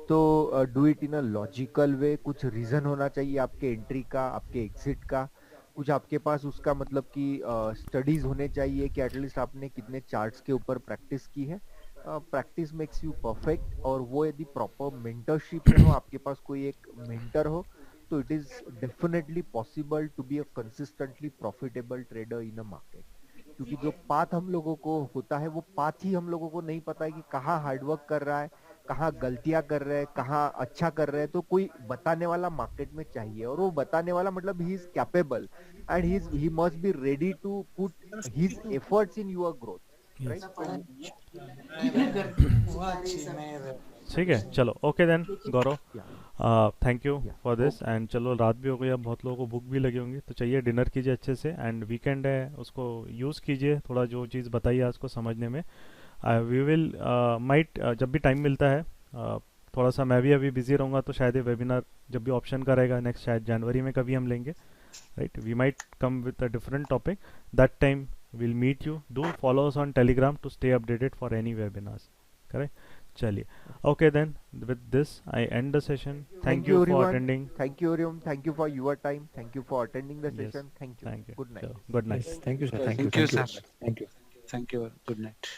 तो do it in a logical वे. कुछ रीजन होना चाहिए आपके एंट्री का, आपके एग्जिट का. कुछ आपके पास उसका मतलब कि स्टडीज होने चाहिए कि एटलीस्ट आपने कितने चार्ट्स के ऊपर प्रैक्टिस की है. Practice makes you perfect. और वो यदि प्रॉपर मेंटरशिप में हो, आपके पास कोई एक मेंटर हो, तो it is definitely possible to be a consistently profitable trader in a market. क्योंकि जो पाथ हम लोगों को होता है, वो पाथ ही हम लोगों को नहीं पता है कि कहाँ हार्डवर्क कर रहा है, कहाँ गलतियां कर रहे हैं, कहाँ अच्छा कर रहे हैं. तो कोई बताने वाला मार्केट में चाहिए, और वो बताने वाला मतलब he is capable and he must be ready to put his efforts in your growth, right. ठीक है, चलो. Okay then Gaurav, thank you for this. And चलो, रात भी हो गई, अब बहुत लोगों को भूख भी लगी होंगी, तो चाहिए डिनर कीजिए अच्छे से, एंड वीकेंड है उसको यूज़ कीजिए थोड़ा, जो चीज़ बताइए आज को समझने में. वी विल माइट जब भी टाइम मिलता है, थोड़ा सा मैं भी अभी बिजी रहूँगा, तो शायद ये वेबिनार जब भी ऑप्शन का रहेगा नेक्स्ट, शायद जनवरी में कभी हम लेंगे, right. We might come with a different topic. That time we'll meet you. Do follow us on Telegram to stay updated for any webinars. Correct? चलिए. Okay then, with this I end the session. Thank you for everyone. attending. Thank you everyone. Thank you for your time. Thank you for attending the Yes. session. Thank you. Thank you. Good night. चलो, good night. Yes, thank you sir, thank you, Thank you, sir. Thank you. Thank you. Good night.